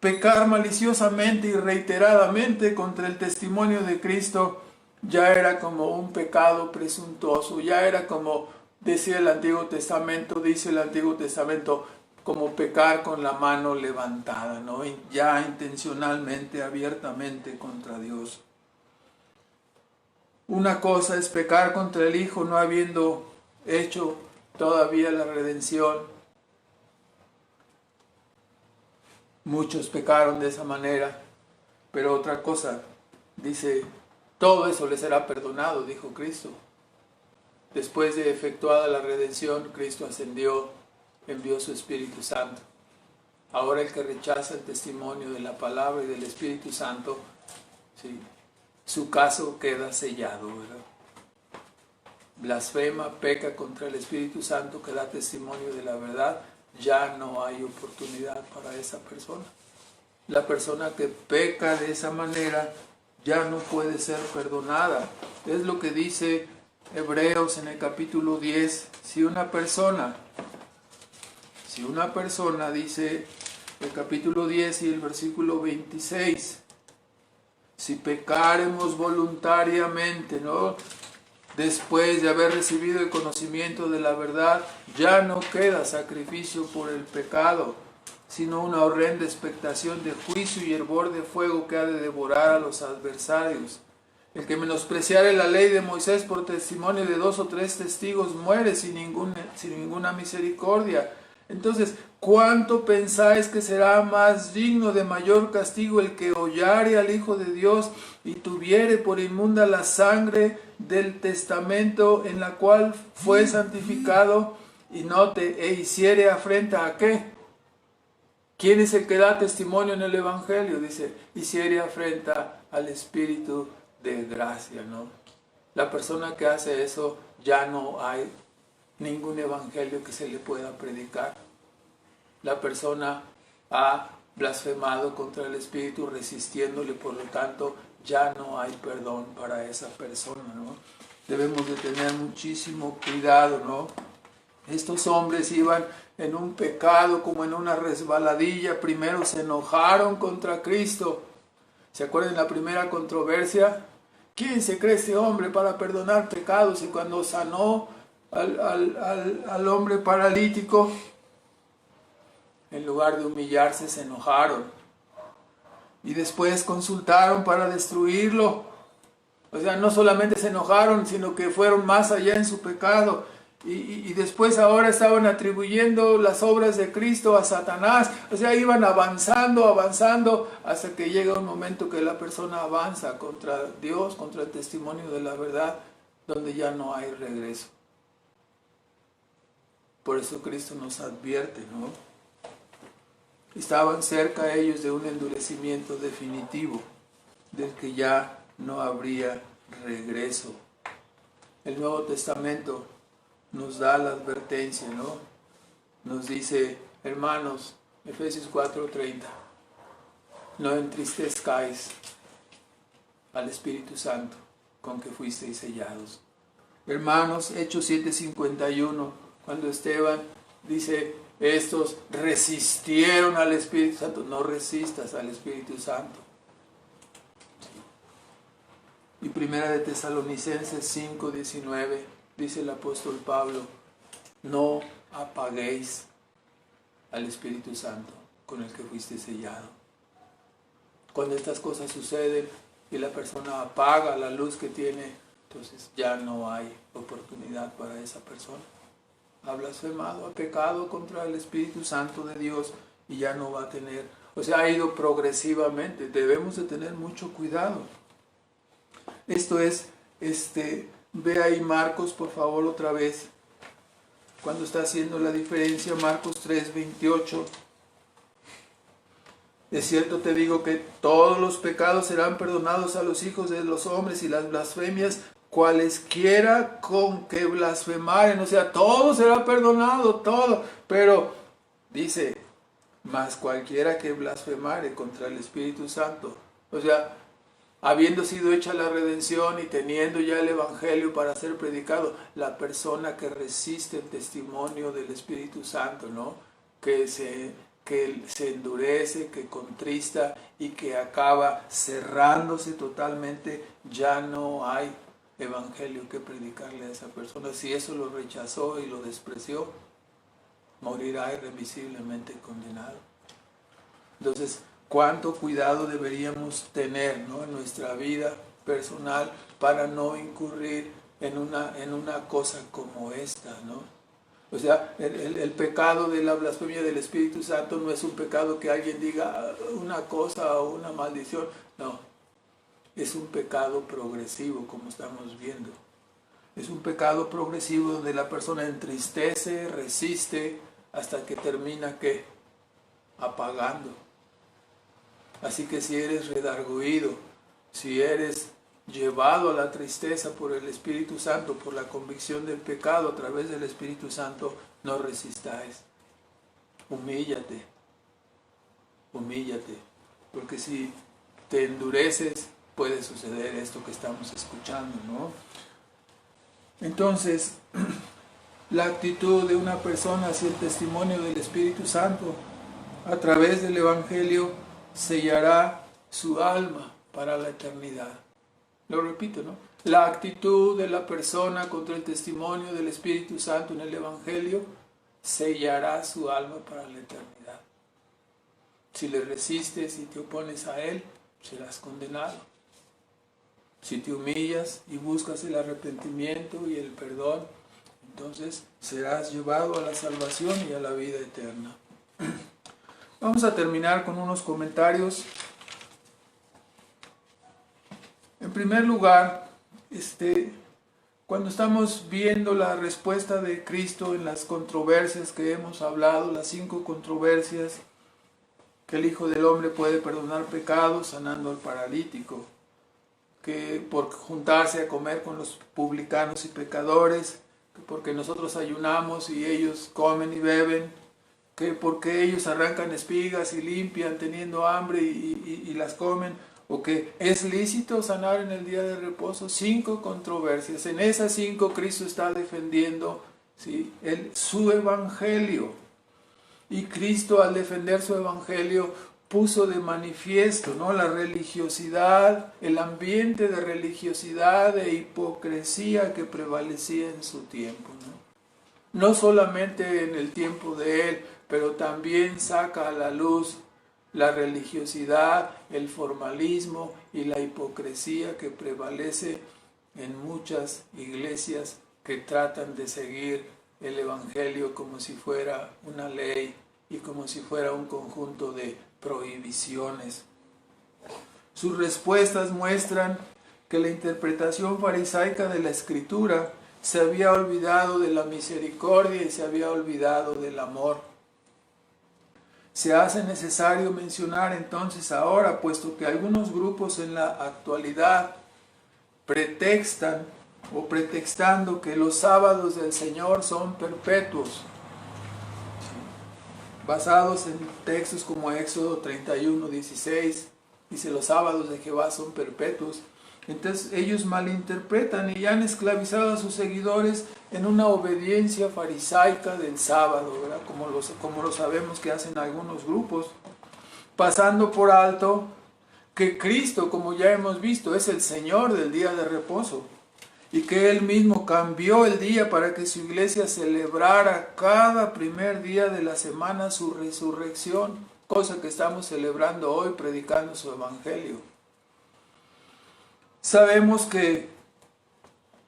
Speaker 1: Pecar maliciosamente y reiteradamente contra el testimonio de Cristo ya era como un pecado presuntuoso, ya era como decía el Antiguo Testamento, dice el Antiguo Testamento, como pecar con la mano levantada, ¿no? Ya intencionalmente, abiertamente contra Dios. Una cosa es pecar contra el Hijo no habiendo hecho todavía la redención. Muchos pecaron de esa manera, pero otra cosa, dice, todo eso les será perdonado, dijo Cristo. Después de efectuada la redención, Cristo ascendió, envió su Espíritu Santo. Ahora el que rechaza el testimonio de la palabra y del Espíritu Santo, ¿sí?, su caso queda sellado, ¿verdad? Blasfema, peca contra el Espíritu Santo que da testimonio de la verdad, ya no hay oportunidad para esa persona. La persona que peca de esa manera ya no puede ser perdonada. Es lo que dice Hebreos en el capítulo 10. Si una persona dice el capítulo 10 y el versículo 26, si pecaremos voluntariamente, ¿no?, después de haber recibido el conocimiento de la verdad, ya no queda sacrificio por el pecado, sino una horrenda expectación de juicio y hervor de fuego que ha de devorar a los adversarios. El que menospreciare la ley de Moisés por testimonio de 2 o 3 testigos muere sin ninguna misericordia. Entonces, ¿cuánto pensáis que será más digno de mayor castigo el que hollare al Hijo de Dios y tuviere por inmunda la sangre del testamento en la cual fue santificado, y note, e hiciere afrenta a qué? ¿Quién es el que da testimonio en el Evangelio? Dice, hiciere afrenta al Espíritu de gracia, ¿no? La persona que hace eso, ya no hay ningún evangelio que se le pueda predicar. La persona ha blasfemado contra el Espíritu, resistiéndole, por lo tanto, ya no hay perdón para esa persona, ¿no? Debemos de tener muchísimo cuidado, ¿no? Estos hombres iban en un pecado como en una resbaladilla. Primero se enojaron contra Cristo. ¿Se acuerdan la primera controversia? ¿Quién se cree este hombre para perdonar pecados? Y cuando sanó al hombre paralítico, en lugar de humillarse, se enojaron. Y después consultaron para destruirlo. O sea, no solamente se enojaron, sino que fueron más allá en su pecado. Y después ahora estaban atribuyendo las obras de Cristo a Satanás. O sea, iban avanzando, hasta que llega un momento que la persona avanza contra Dios, contra el testimonio de la verdad, donde ya no hay regreso. Por eso Cristo nos advierte, ¿no? Estaban cerca ellos de un endurecimiento definitivo, del que ya no habría regreso. El Nuevo Testamento nos da la advertencia, ¿no? Nos dice, hermanos, Efesios 4:30, no entristezcáis al Espíritu Santo con que fuisteis sellados. Hermanos, Hechos 7:51, cuando Esteban dice, estos resistieron al Espíritu Santo. No resistas al Espíritu Santo. Y Primera de Tesalonicenses 5:19, dice el apóstol Pablo, no apaguéis al Espíritu Santo con el que fuiste sellado. Cuando estas cosas suceden y la persona apaga la luz que tiene, entonces ya no hay oportunidad para esa persona. Ha blasfemado, ha pecado contra el Espíritu Santo de Dios y ya no va a tener, o sea, ha ido progresivamente. Debemos de tener mucho cuidado. Esto es, ve ahí Marcos, por favor, otra vez, cuando está haciendo la diferencia, Marcos 3:28. De cierto te digo que todos los pecados serán perdonados a los hijos de los hombres y las blasfemias, cualesquiera con que blasfemaren. O sea, todo será perdonado, todo. Pero dice, mas cualquiera que blasfemare contra el Espíritu Santo. O sea, habiendo sido hecha la redención y teniendo ya el Evangelio para ser predicado, la persona que resiste el testimonio del Espíritu Santo, ¿no? Que se endurece, que contrista y que acaba cerrándose totalmente, ya no hay evangelio que predicarle a esa persona. Si eso lo rechazó y lo despreció, morirá irremisiblemente condenado. Entonces, cuánto cuidado deberíamos tener, ¿no?, en nuestra vida personal para no incurrir en una cosa como esta, ¿no? O sea, el pecado de la blasfemia del Espíritu Santo no es un pecado que alguien diga una cosa o una maldición. No, es un pecado progresivo, como estamos viendo. Es un pecado progresivo donde la persona entristece, resiste, hasta que termina, ¿qué? Apagando. Así que si eres redarguido, si eres llevado a la tristeza por el Espíritu Santo, por la convicción del pecado a través del Espíritu Santo, no resistáis. Humíllate. Humíllate. Porque si te endureces, puede suceder esto que estamos escuchando, ¿no? Entonces, la actitud de una persona hacia el testimonio del Espíritu Santo a través del Evangelio sellará su alma para la eternidad. Lo repito, ¿no? La actitud de la persona contra el testimonio del Espíritu Santo en el Evangelio sellará su alma para la eternidad. Si le resistes y te opones a él, serás condenado. Si te humillas y buscas el arrepentimiento y el perdón, entonces serás llevado a la salvación y a la vida eterna. Vamos a terminar con unos comentarios. En primer lugar, cuando estamos viendo la respuesta de Cristo en las controversias que hemos hablado, las 5 controversias, que el Hijo del Hombre puede perdonar pecados sanando al paralítico, que por juntarse a comer con los publicanos y pecadores, que porque nosotros ayunamos y ellos comen y beben, que porque ellos arrancan espigas y limpian teniendo hambre y las comen, o que es lícito sanar en el día de reposo. 5 controversias. En esas 5 Cristo está defendiendo, ¿sí?, su evangelio. Y Cristo, al defender su evangelio, puso de manifiesto, ¿no?, la religiosidad, el ambiente de religiosidad e hipocresía que prevalecía en su tiempo, ¿no? No solamente en el tiempo de él, pero también saca a la luz la religiosidad, el formalismo y la hipocresía que prevalece en muchas iglesias que tratan de seguir el evangelio como si fuera una ley y como si fuera un conjunto de prohibiciones. Sus respuestas muestran que la interpretación farisaica de la Escritura se había olvidado de la misericordia y se había olvidado del amor. Se hace necesario mencionar entonces ahora, puesto que algunos grupos en la actualidad pretextan o pretextando que los sábados del Señor son perpetuos, basados en textos como Éxodo 31:16, dice los sábados de Jehová son perpetuos. Entonces ellos malinterpretan y han esclavizado a sus seguidores en una obediencia farisaica del sábado, ¿verdad? Como lo sabemos que hacen algunos grupos, pasando por alto que Cristo, como ya hemos visto, es el Señor del día de reposo y que Él mismo cambió el día para que su iglesia celebrara cada primer día de la semana su resurrección, cosa que estamos celebrando hoy predicando su evangelio. Sabemos que,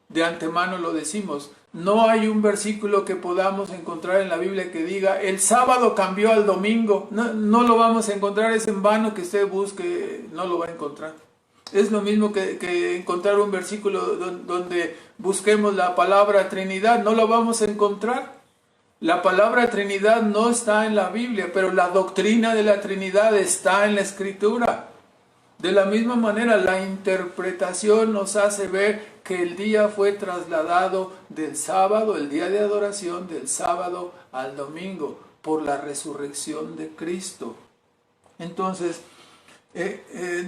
Speaker 1: de antemano lo decimos, no hay un versículo que podamos encontrar en la Biblia que diga el sábado cambió al domingo. No lo vamos a encontrar, es en vano que usted busque, no lo va a encontrar. Es lo mismo que encontrar un versículo donde busquemos la palabra Trinidad, no lo vamos a encontrar. La palabra Trinidad no está en la Biblia, pero la doctrina de la Trinidad está en la Escritura. De la misma manera, la interpretación nos hace ver que el día fue trasladado del sábado, el día de adoración, del sábado al domingo, por la resurrección de Cristo. Entonces,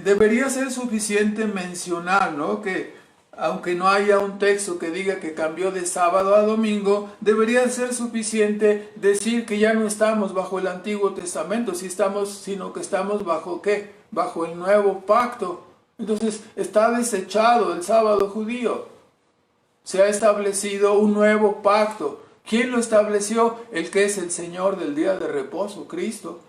Speaker 1: debería ser suficiente mencionar, ¿no?, que aunque no haya un texto que diga que cambió de sábado a domingo, debería ser suficiente decir que ya no estamos bajo el Antiguo Testamento, sino que estamos bajo ¿qué? Bajo el nuevo pacto. Entonces está desechado el sábado judío. Se ha establecido un nuevo pacto. ¿Quién lo estableció? El que es el Señor del día de reposo, Cristo.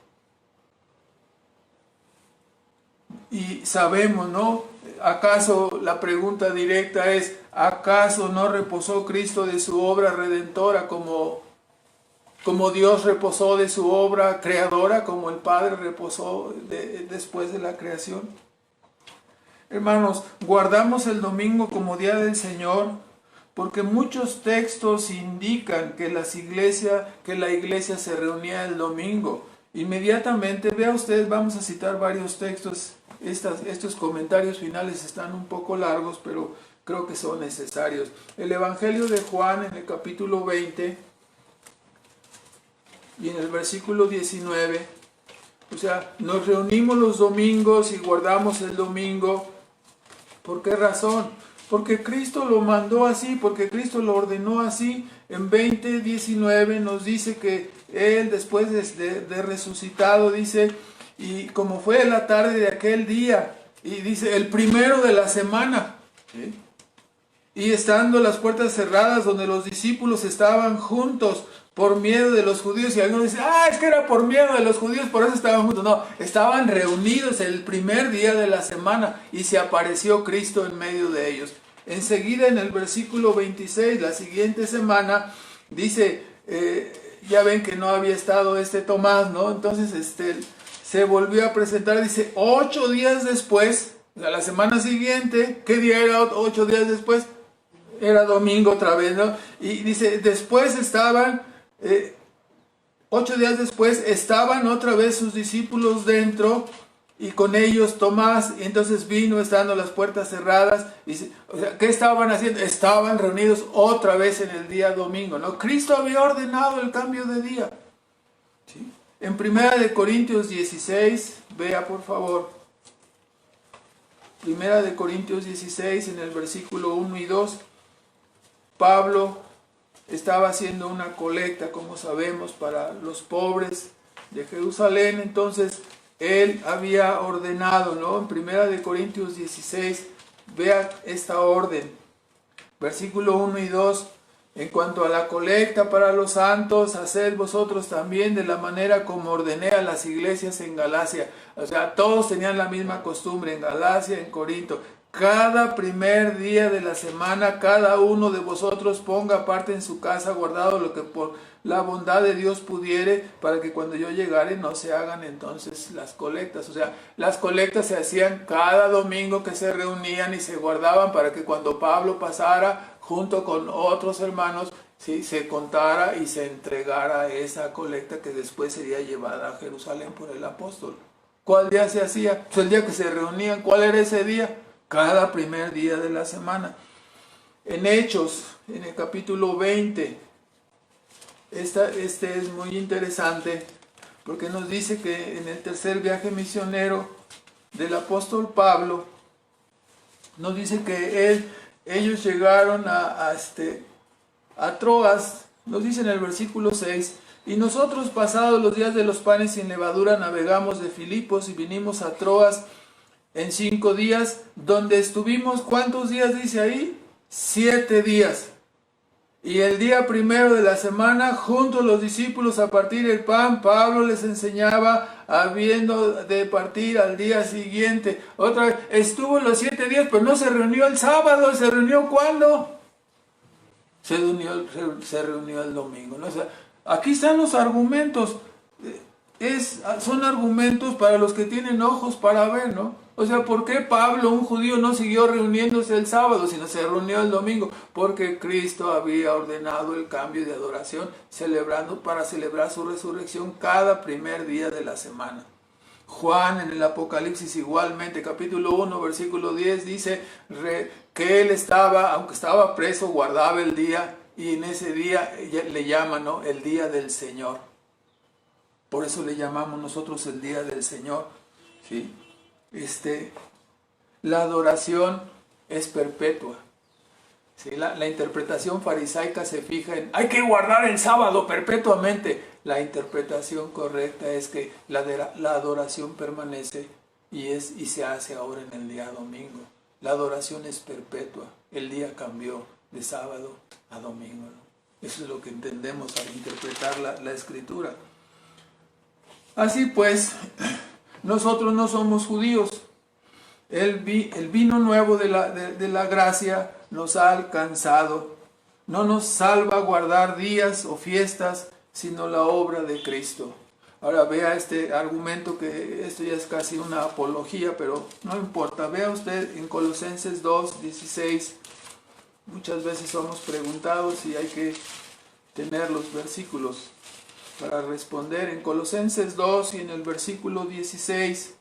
Speaker 1: Y sabemos, ¿no? ¿Acaso la pregunta directa es, ¿acaso no reposó Cristo de su obra redentora como Dios reposó de su obra creadora, como el Padre reposó después de la creación? Hermanos, guardamos el domingo como día del Señor porque muchos textos indican que la iglesia se reunía el domingo. Inmediatamente, vea usted, vamos a citar varios textos. Estos comentarios finales están un poco largos, pero creo que son necesarios. El Evangelio de Juan en el capítulo 20 y en el versículo 19, o sea, nos reunimos los domingos y guardamos el domingo. ¿Por qué razón? Porque Cristo lo mandó así, porque Cristo lo ordenó así. En 20:19 nos dice que Él, después de resucitado, dice, y como fue la tarde de aquel día, y dice, el primero de la semana, ¿sí? Y estando las puertas cerradas donde los discípulos estaban juntos por miedo de los judíos, y algunos dicen, es que era por miedo de los judíos, por eso estaban juntos. No, estaban reunidos el primer día de la semana y se apareció Cristo en medio de ellos. Enseguida en el versículo 26, la siguiente semana, dice, ya ven que no había estado Tomás, ¿no? Entonces se volvió a presentar, dice, 8 días después, o sea, la semana siguiente. ¿Qué día era 8 días después? Era domingo otra vez, ¿no? Y dice, después estaban, 8 días después, estaban otra vez sus discípulos dentro, y con ellos Tomás, y entonces vino estando las puertas cerradas. Y, o sea, ¿qué estaban haciendo? Estaban reunidos otra vez en el día domingo, ¿no? Cristo había ordenado el cambio de día, ¿sí? En 1 Corintios 16, vea por favor, 1 Corintios 16, en el versículo 1 y 2, Pablo estaba haciendo una colecta, como sabemos, para los pobres de Jerusalén. Entonces él había ordenado, ¿no? En 1 Corintios 16, vea esta orden, versículo 1 y 2, en cuanto a la colecta para los santos, haced vosotros también de la manera como ordené a las iglesias en Galacia. O sea, todos tenían la misma costumbre en Galacia, en Corinto. Cada primer día de la semana, cada uno de vosotros ponga aparte en su casa guardado lo que por la bondad de Dios pudiere, para que cuando yo llegare no se hagan entonces las colectas. O sea, las colectas se hacían cada domingo, que se reunían y se guardaban para que cuando Pablo pasara junto con otros hermanos, ¿sí?, se contara y se entregara esa colecta que después sería llevada a Jerusalén por el apóstol. ¿Cuál día se hacía? Pues el día que se reunían. ¿Cuál era ese día? Cada primer día de la semana. En Hechos, en el capítulo 20, este es muy interesante, porque nos dice que en el tercer viaje misionero del apóstol Pablo, nos dice que ellos llegaron a Troas. Nos dice en el versículo 6, y nosotros, pasados los días de los panes sin levadura, navegamos de Filipos y vinimos a Troas en 5 días, donde estuvimos, ¿cuántos días dice ahí? 7 días. Y el día primero de la semana, junto a los discípulos a partir el pan, Pablo les enseñaba, habiendo de partir al día siguiente. Otra vez, estuvo los 7 días, pero no se reunió el sábado. ¿Se reunió cuándo? Se reunió el domingo, ¿no? O sea, aquí están los argumentos. Son argumentos para los que tienen ojos para ver, ¿no? O sea, ¿por qué Pablo, un judío, no siguió reuniéndose el sábado, sino se reunió el domingo? Porque Cristo había ordenado el cambio de adoración, para celebrar su resurrección cada primer día de la semana. Juan en el Apocalipsis igualmente, capítulo 1, versículo 10, dice que él aunque estaba preso, guardaba el día, y en ese día le llaman, ¿no?, el día del Señor. Por eso le llamamos nosotros el día del Señor, ¿sí? La adoración es perpetua, ¿sí? La interpretación farisaica se fija en hay que guardar el sábado perpetuamente. La interpretación correcta es que la adoración permanece y se hace ahora en el día domingo. La adoración es perpetua. El día cambió de sábado a domingo, ¿no? Eso es lo que entendemos al interpretar la Escritura. Así pues, nosotros no somos judíos. El vino nuevo de la gracia nos ha alcanzado. No nos salva guardar días o fiestas, sino la obra de Cristo. Ahora vea este argumento, que esto ya es casi una apología, pero no importa. Vea usted en Colosenses 2, 16. Muchas veces somos preguntados y hay que tener los versículos para responder. En Colosenses 2 y en el versículo 16,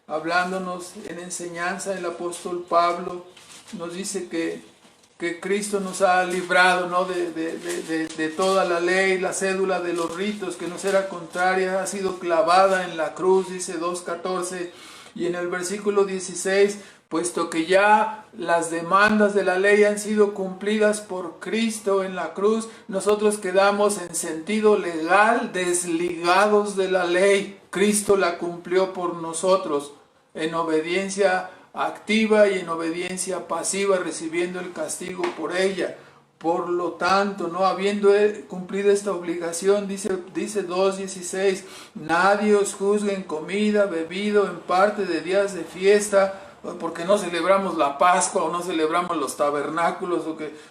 Speaker 1: hablándonos en enseñanza, el apóstol Pablo nos dice que Cristo nos ha librado, ¿no?, de toda la ley, la cédula de los ritos que nos era contraria, ha sido clavada en la cruz, dice 2:14, y en el versículo 16, puesto que ya las demandas de la ley han sido cumplidas por Cristo en la cruz, nosotros quedamos en sentido legal desligados de la ley. Cristo la cumplió por nosotros en obediencia activa y en obediencia pasiva, recibiendo el castigo por ella. Por lo tanto, no habiendo cumplido esta obligación, dice 2:16, nadie os juzgue en comida, bebido, en parte de días de fiesta, porque no celebramos la Pascua o no celebramos los tabernáculos,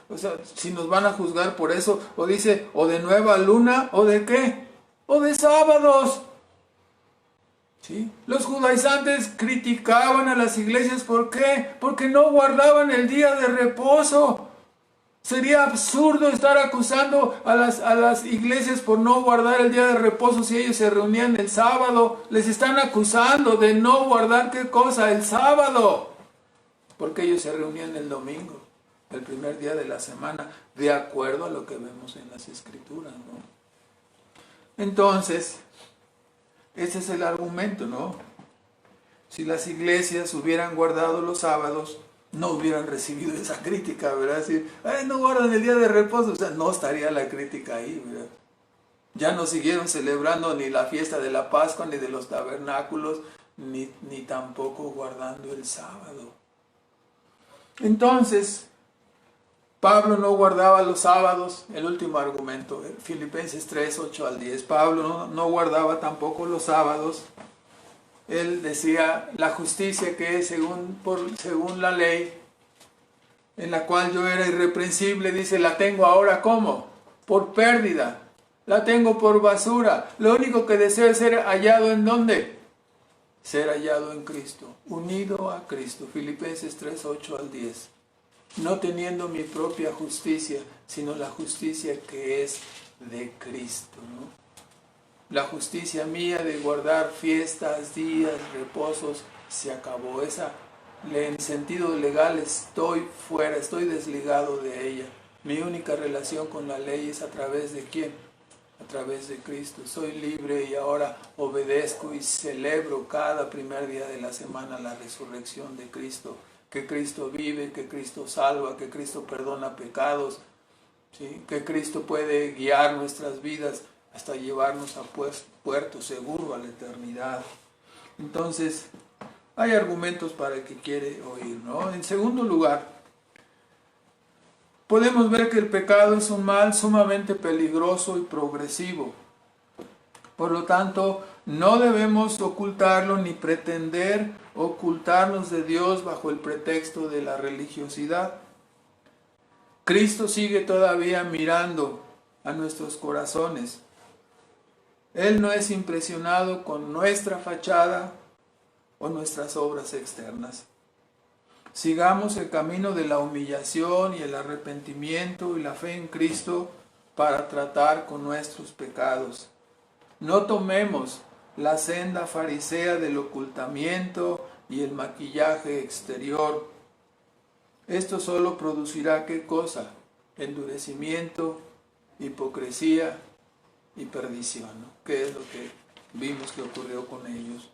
Speaker 1: o sea, si nos van a juzgar por eso, o dice, o de nueva luna, o de qué, o de sábados. ¿Sí? Los judaizantes criticaban a las iglesias, ¿por qué? Porque no guardaban el día de reposo. Sería absurdo estar acusando a las iglesias por no guardar el día de reposo si ellos se reunían el sábado. Les están acusando de no guardar, ¿qué cosa? El sábado. Porque ellos se reunían el domingo, el primer día de la semana, de acuerdo a lo que vemos en las escrituras, ¿no? Entonces, ese es el argumento, ¿no? Si las iglesias hubieran guardado los sábados, no hubieran recibido esa crítica, ¿verdad? Decir, no guardan el día de reposo, o sea, no estaría la crítica ahí, ¿verdad? Ya no siguieron celebrando ni la fiesta de la Pascua, ni de los tabernáculos, ni tampoco guardando el sábado. Entonces, Pablo no guardaba los sábados, el último argumento, Filipenses 3, 8 al 10. Pablo no guardaba tampoco los sábados. Él decía, la justicia que es según la ley, en la cual yo era irreprensible, dice, la tengo ahora ¿cómo? Por pérdida, la tengo por basura. Lo único que deseo es ser hallado ¿en dónde? Ser hallado en Cristo, unido a Cristo. Filipenses 3, 8 al 10. No teniendo mi propia justicia, sino la justicia que es de Cristo, ¿no? La justicia mía de guardar fiestas, días, reposos, se acabó. En sentido legal estoy fuera, estoy desligado de ella. Mi única relación con la ley es a través de ¿quién? A través de Cristo. Soy libre y ahora obedezco y celebro cada primer día de la semana la resurrección de Cristo. Que Cristo vive, que Cristo salva, que Cristo perdona pecados, ¿sí? Que Cristo puede guiar nuestras vidas hasta llevarnos a puerto seguro, a la eternidad. Entonces, hay argumentos para el que quiere oír, ¿no? En segundo lugar, podemos ver que el pecado es un mal sumamente peligroso y progresivo. Por lo tanto, no debemos ocultarlo ni pretender ocultarnos de Dios bajo el pretexto de la religiosidad. Cristo sigue todavía mirando a nuestros corazones. Él no es impresionado con nuestra fachada o nuestras obras externas. Sigamos el camino de la humillación y el arrepentimiento y la fe en Cristo para tratar con nuestros pecados. No tomemos la senda farisea del ocultamiento y el maquillaje exterior. Esto solo producirá ¿qué cosa? Endurecimiento, hipocresía y perdición, ¿no? Que es lo que vimos que ocurrió con ellos.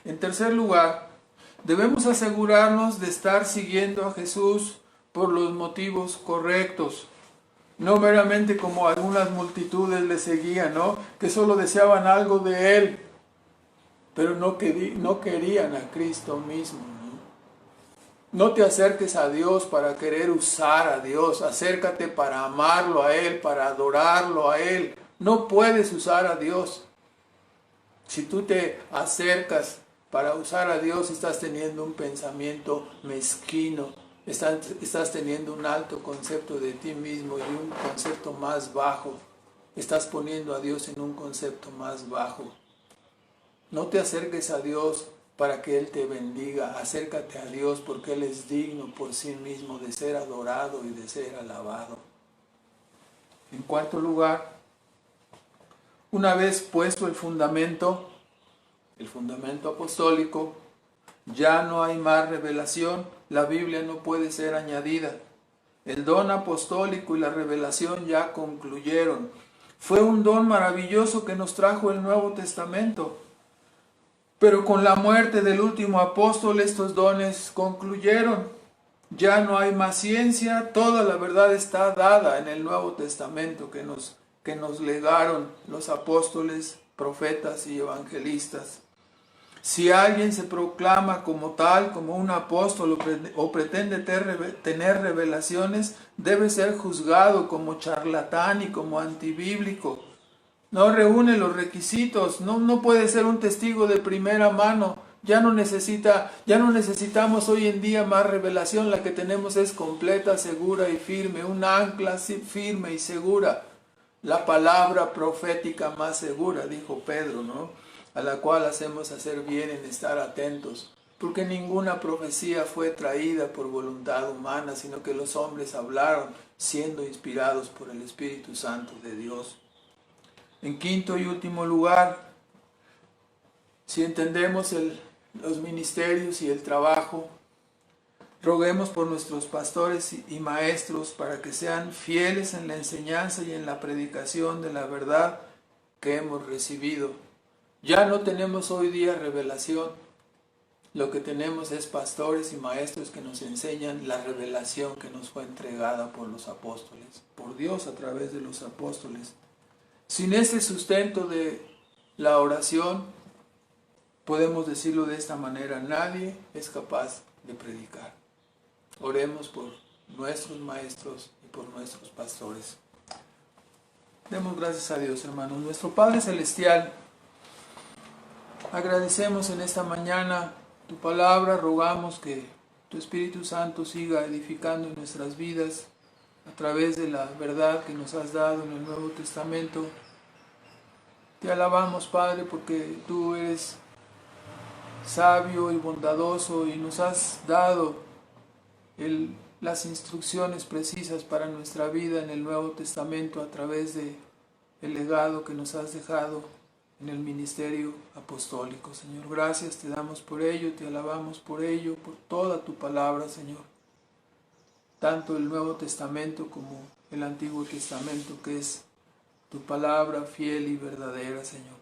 Speaker 1: En tercer lugar, debemos asegurarnos de estar siguiendo a Jesús por los motivos correctos, no meramente como algunas multitudes le seguían, ¿no? Que solo deseaban algo de Él, pero no querían a Cristo mismo, ¿no? No te acerques a Dios para querer usar a Dios, acércate para amarlo a Él, para adorarlo a Él. No puedes usar a Dios. Si tú te acercas para usar a Dios, estás teniendo un pensamiento mezquino, estás teniendo un alto concepto de ti mismo y un concepto más bajo. Estás poniendo a Dios en un concepto más bajo. No te acerques a Dios para que Él te bendiga. Acércate a Dios porque Él es digno por sí mismo de ser adorado y de ser alabado. En cuarto lugar, una vez puesto el fundamento apostólico, ya no hay más revelación, la Biblia no puede ser añadida. El don apostólico y la revelación ya concluyeron. Fue un don maravilloso que nos trajo el Nuevo Testamento. Pero con la muerte del último apóstol estos dones concluyeron. Ya no hay más ciencia, toda la verdad está dada en el Nuevo Testamento que nos legaron los apóstoles, profetas y evangelistas. Si alguien se proclama como tal, como un apóstol o pretende tener revelaciones, debe ser juzgado como charlatán y como antibíblico. No reúne los requisitos, no puede ser un testigo de primera mano. Ya no necesitamos hoy en día más revelación, la que tenemos es completa, segura y firme, un ancla firme y segura. La palabra profética más segura, dijo Pedro, ¿no? A la cual hacemos hacer bien en estar atentos, porque ninguna profecía fue traída por voluntad humana, sino que los hombres hablaron siendo inspirados por el Espíritu Santo de Dios. En quinto y último lugar, si entendemos los ministerios y el trabajo, roguemos por nuestros pastores y maestros para que sean fieles en la enseñanza y en la predicación de la verdad que hemos recibido. Ya no tenemos hoy día revelación, lo que tenemos es pastores y maestros que nos enseñan la revelación que nos fue entregada por los apóstoles, por Dios a través de los apóstoles. Sin este sustento de la oración, podemos decirlo de esta manera, nadie es capaz de predicar. Oremos por nuestros maestros y por nuestros pastores. Demos gracias a Dios, hermanos. Nuestro Padre Celestial, agradecemos en esta mañana tu palabra, rogamos que tu Espíritu Santo siga edificando en nuestras vidas a través de la verdad que nos has dado en el Nuevo Testamento. Te alabamos, Padre, porque tú eres sabio y bondadoso y nos has dado las instrucciones precisas para nuestra vida en el Nuevo Testamento a través del legado que nos has dejado en el ministerio apostólico. Señor, gracias te damos por ello, te alabamos por ello, por toda tu palabra, Señor. Tanto el Nuevo Testamento como el Antiguo Testamento, que es tu palabra fiel y verdadera, Señor.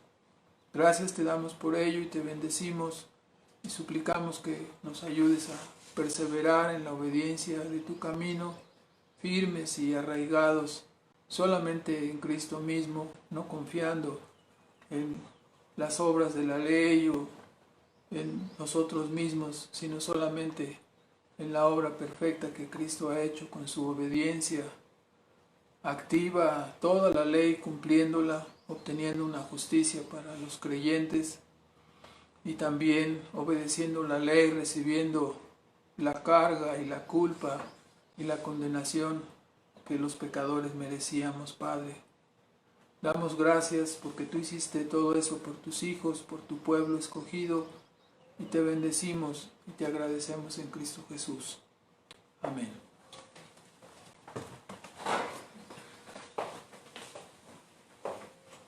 Speaker 1: Gracias te damos por ello y te bendecimos y suplicamos que nos ayudes a perseverar en la obediencia de tu camino, firmes y arraigados solamente en Cristo mismo, no confiando en las obras de la ley o en nosotros mismos, sino solamente en la obra perfecta que Cristo ha hecho con su obediencia activa, toda la ley cumpliéndola, obteniendo una justicia para los creyentes y también obedeciendo la ley, recibiendo la carga y la culpa y la condenación que los pecadores merecíamos, Padre. Damos gracias porque tú hiciste todo eso por tus hijos, por tu pueblo escogido, y te bendecimos y te agradecemos en Cristo Jesús. Amén.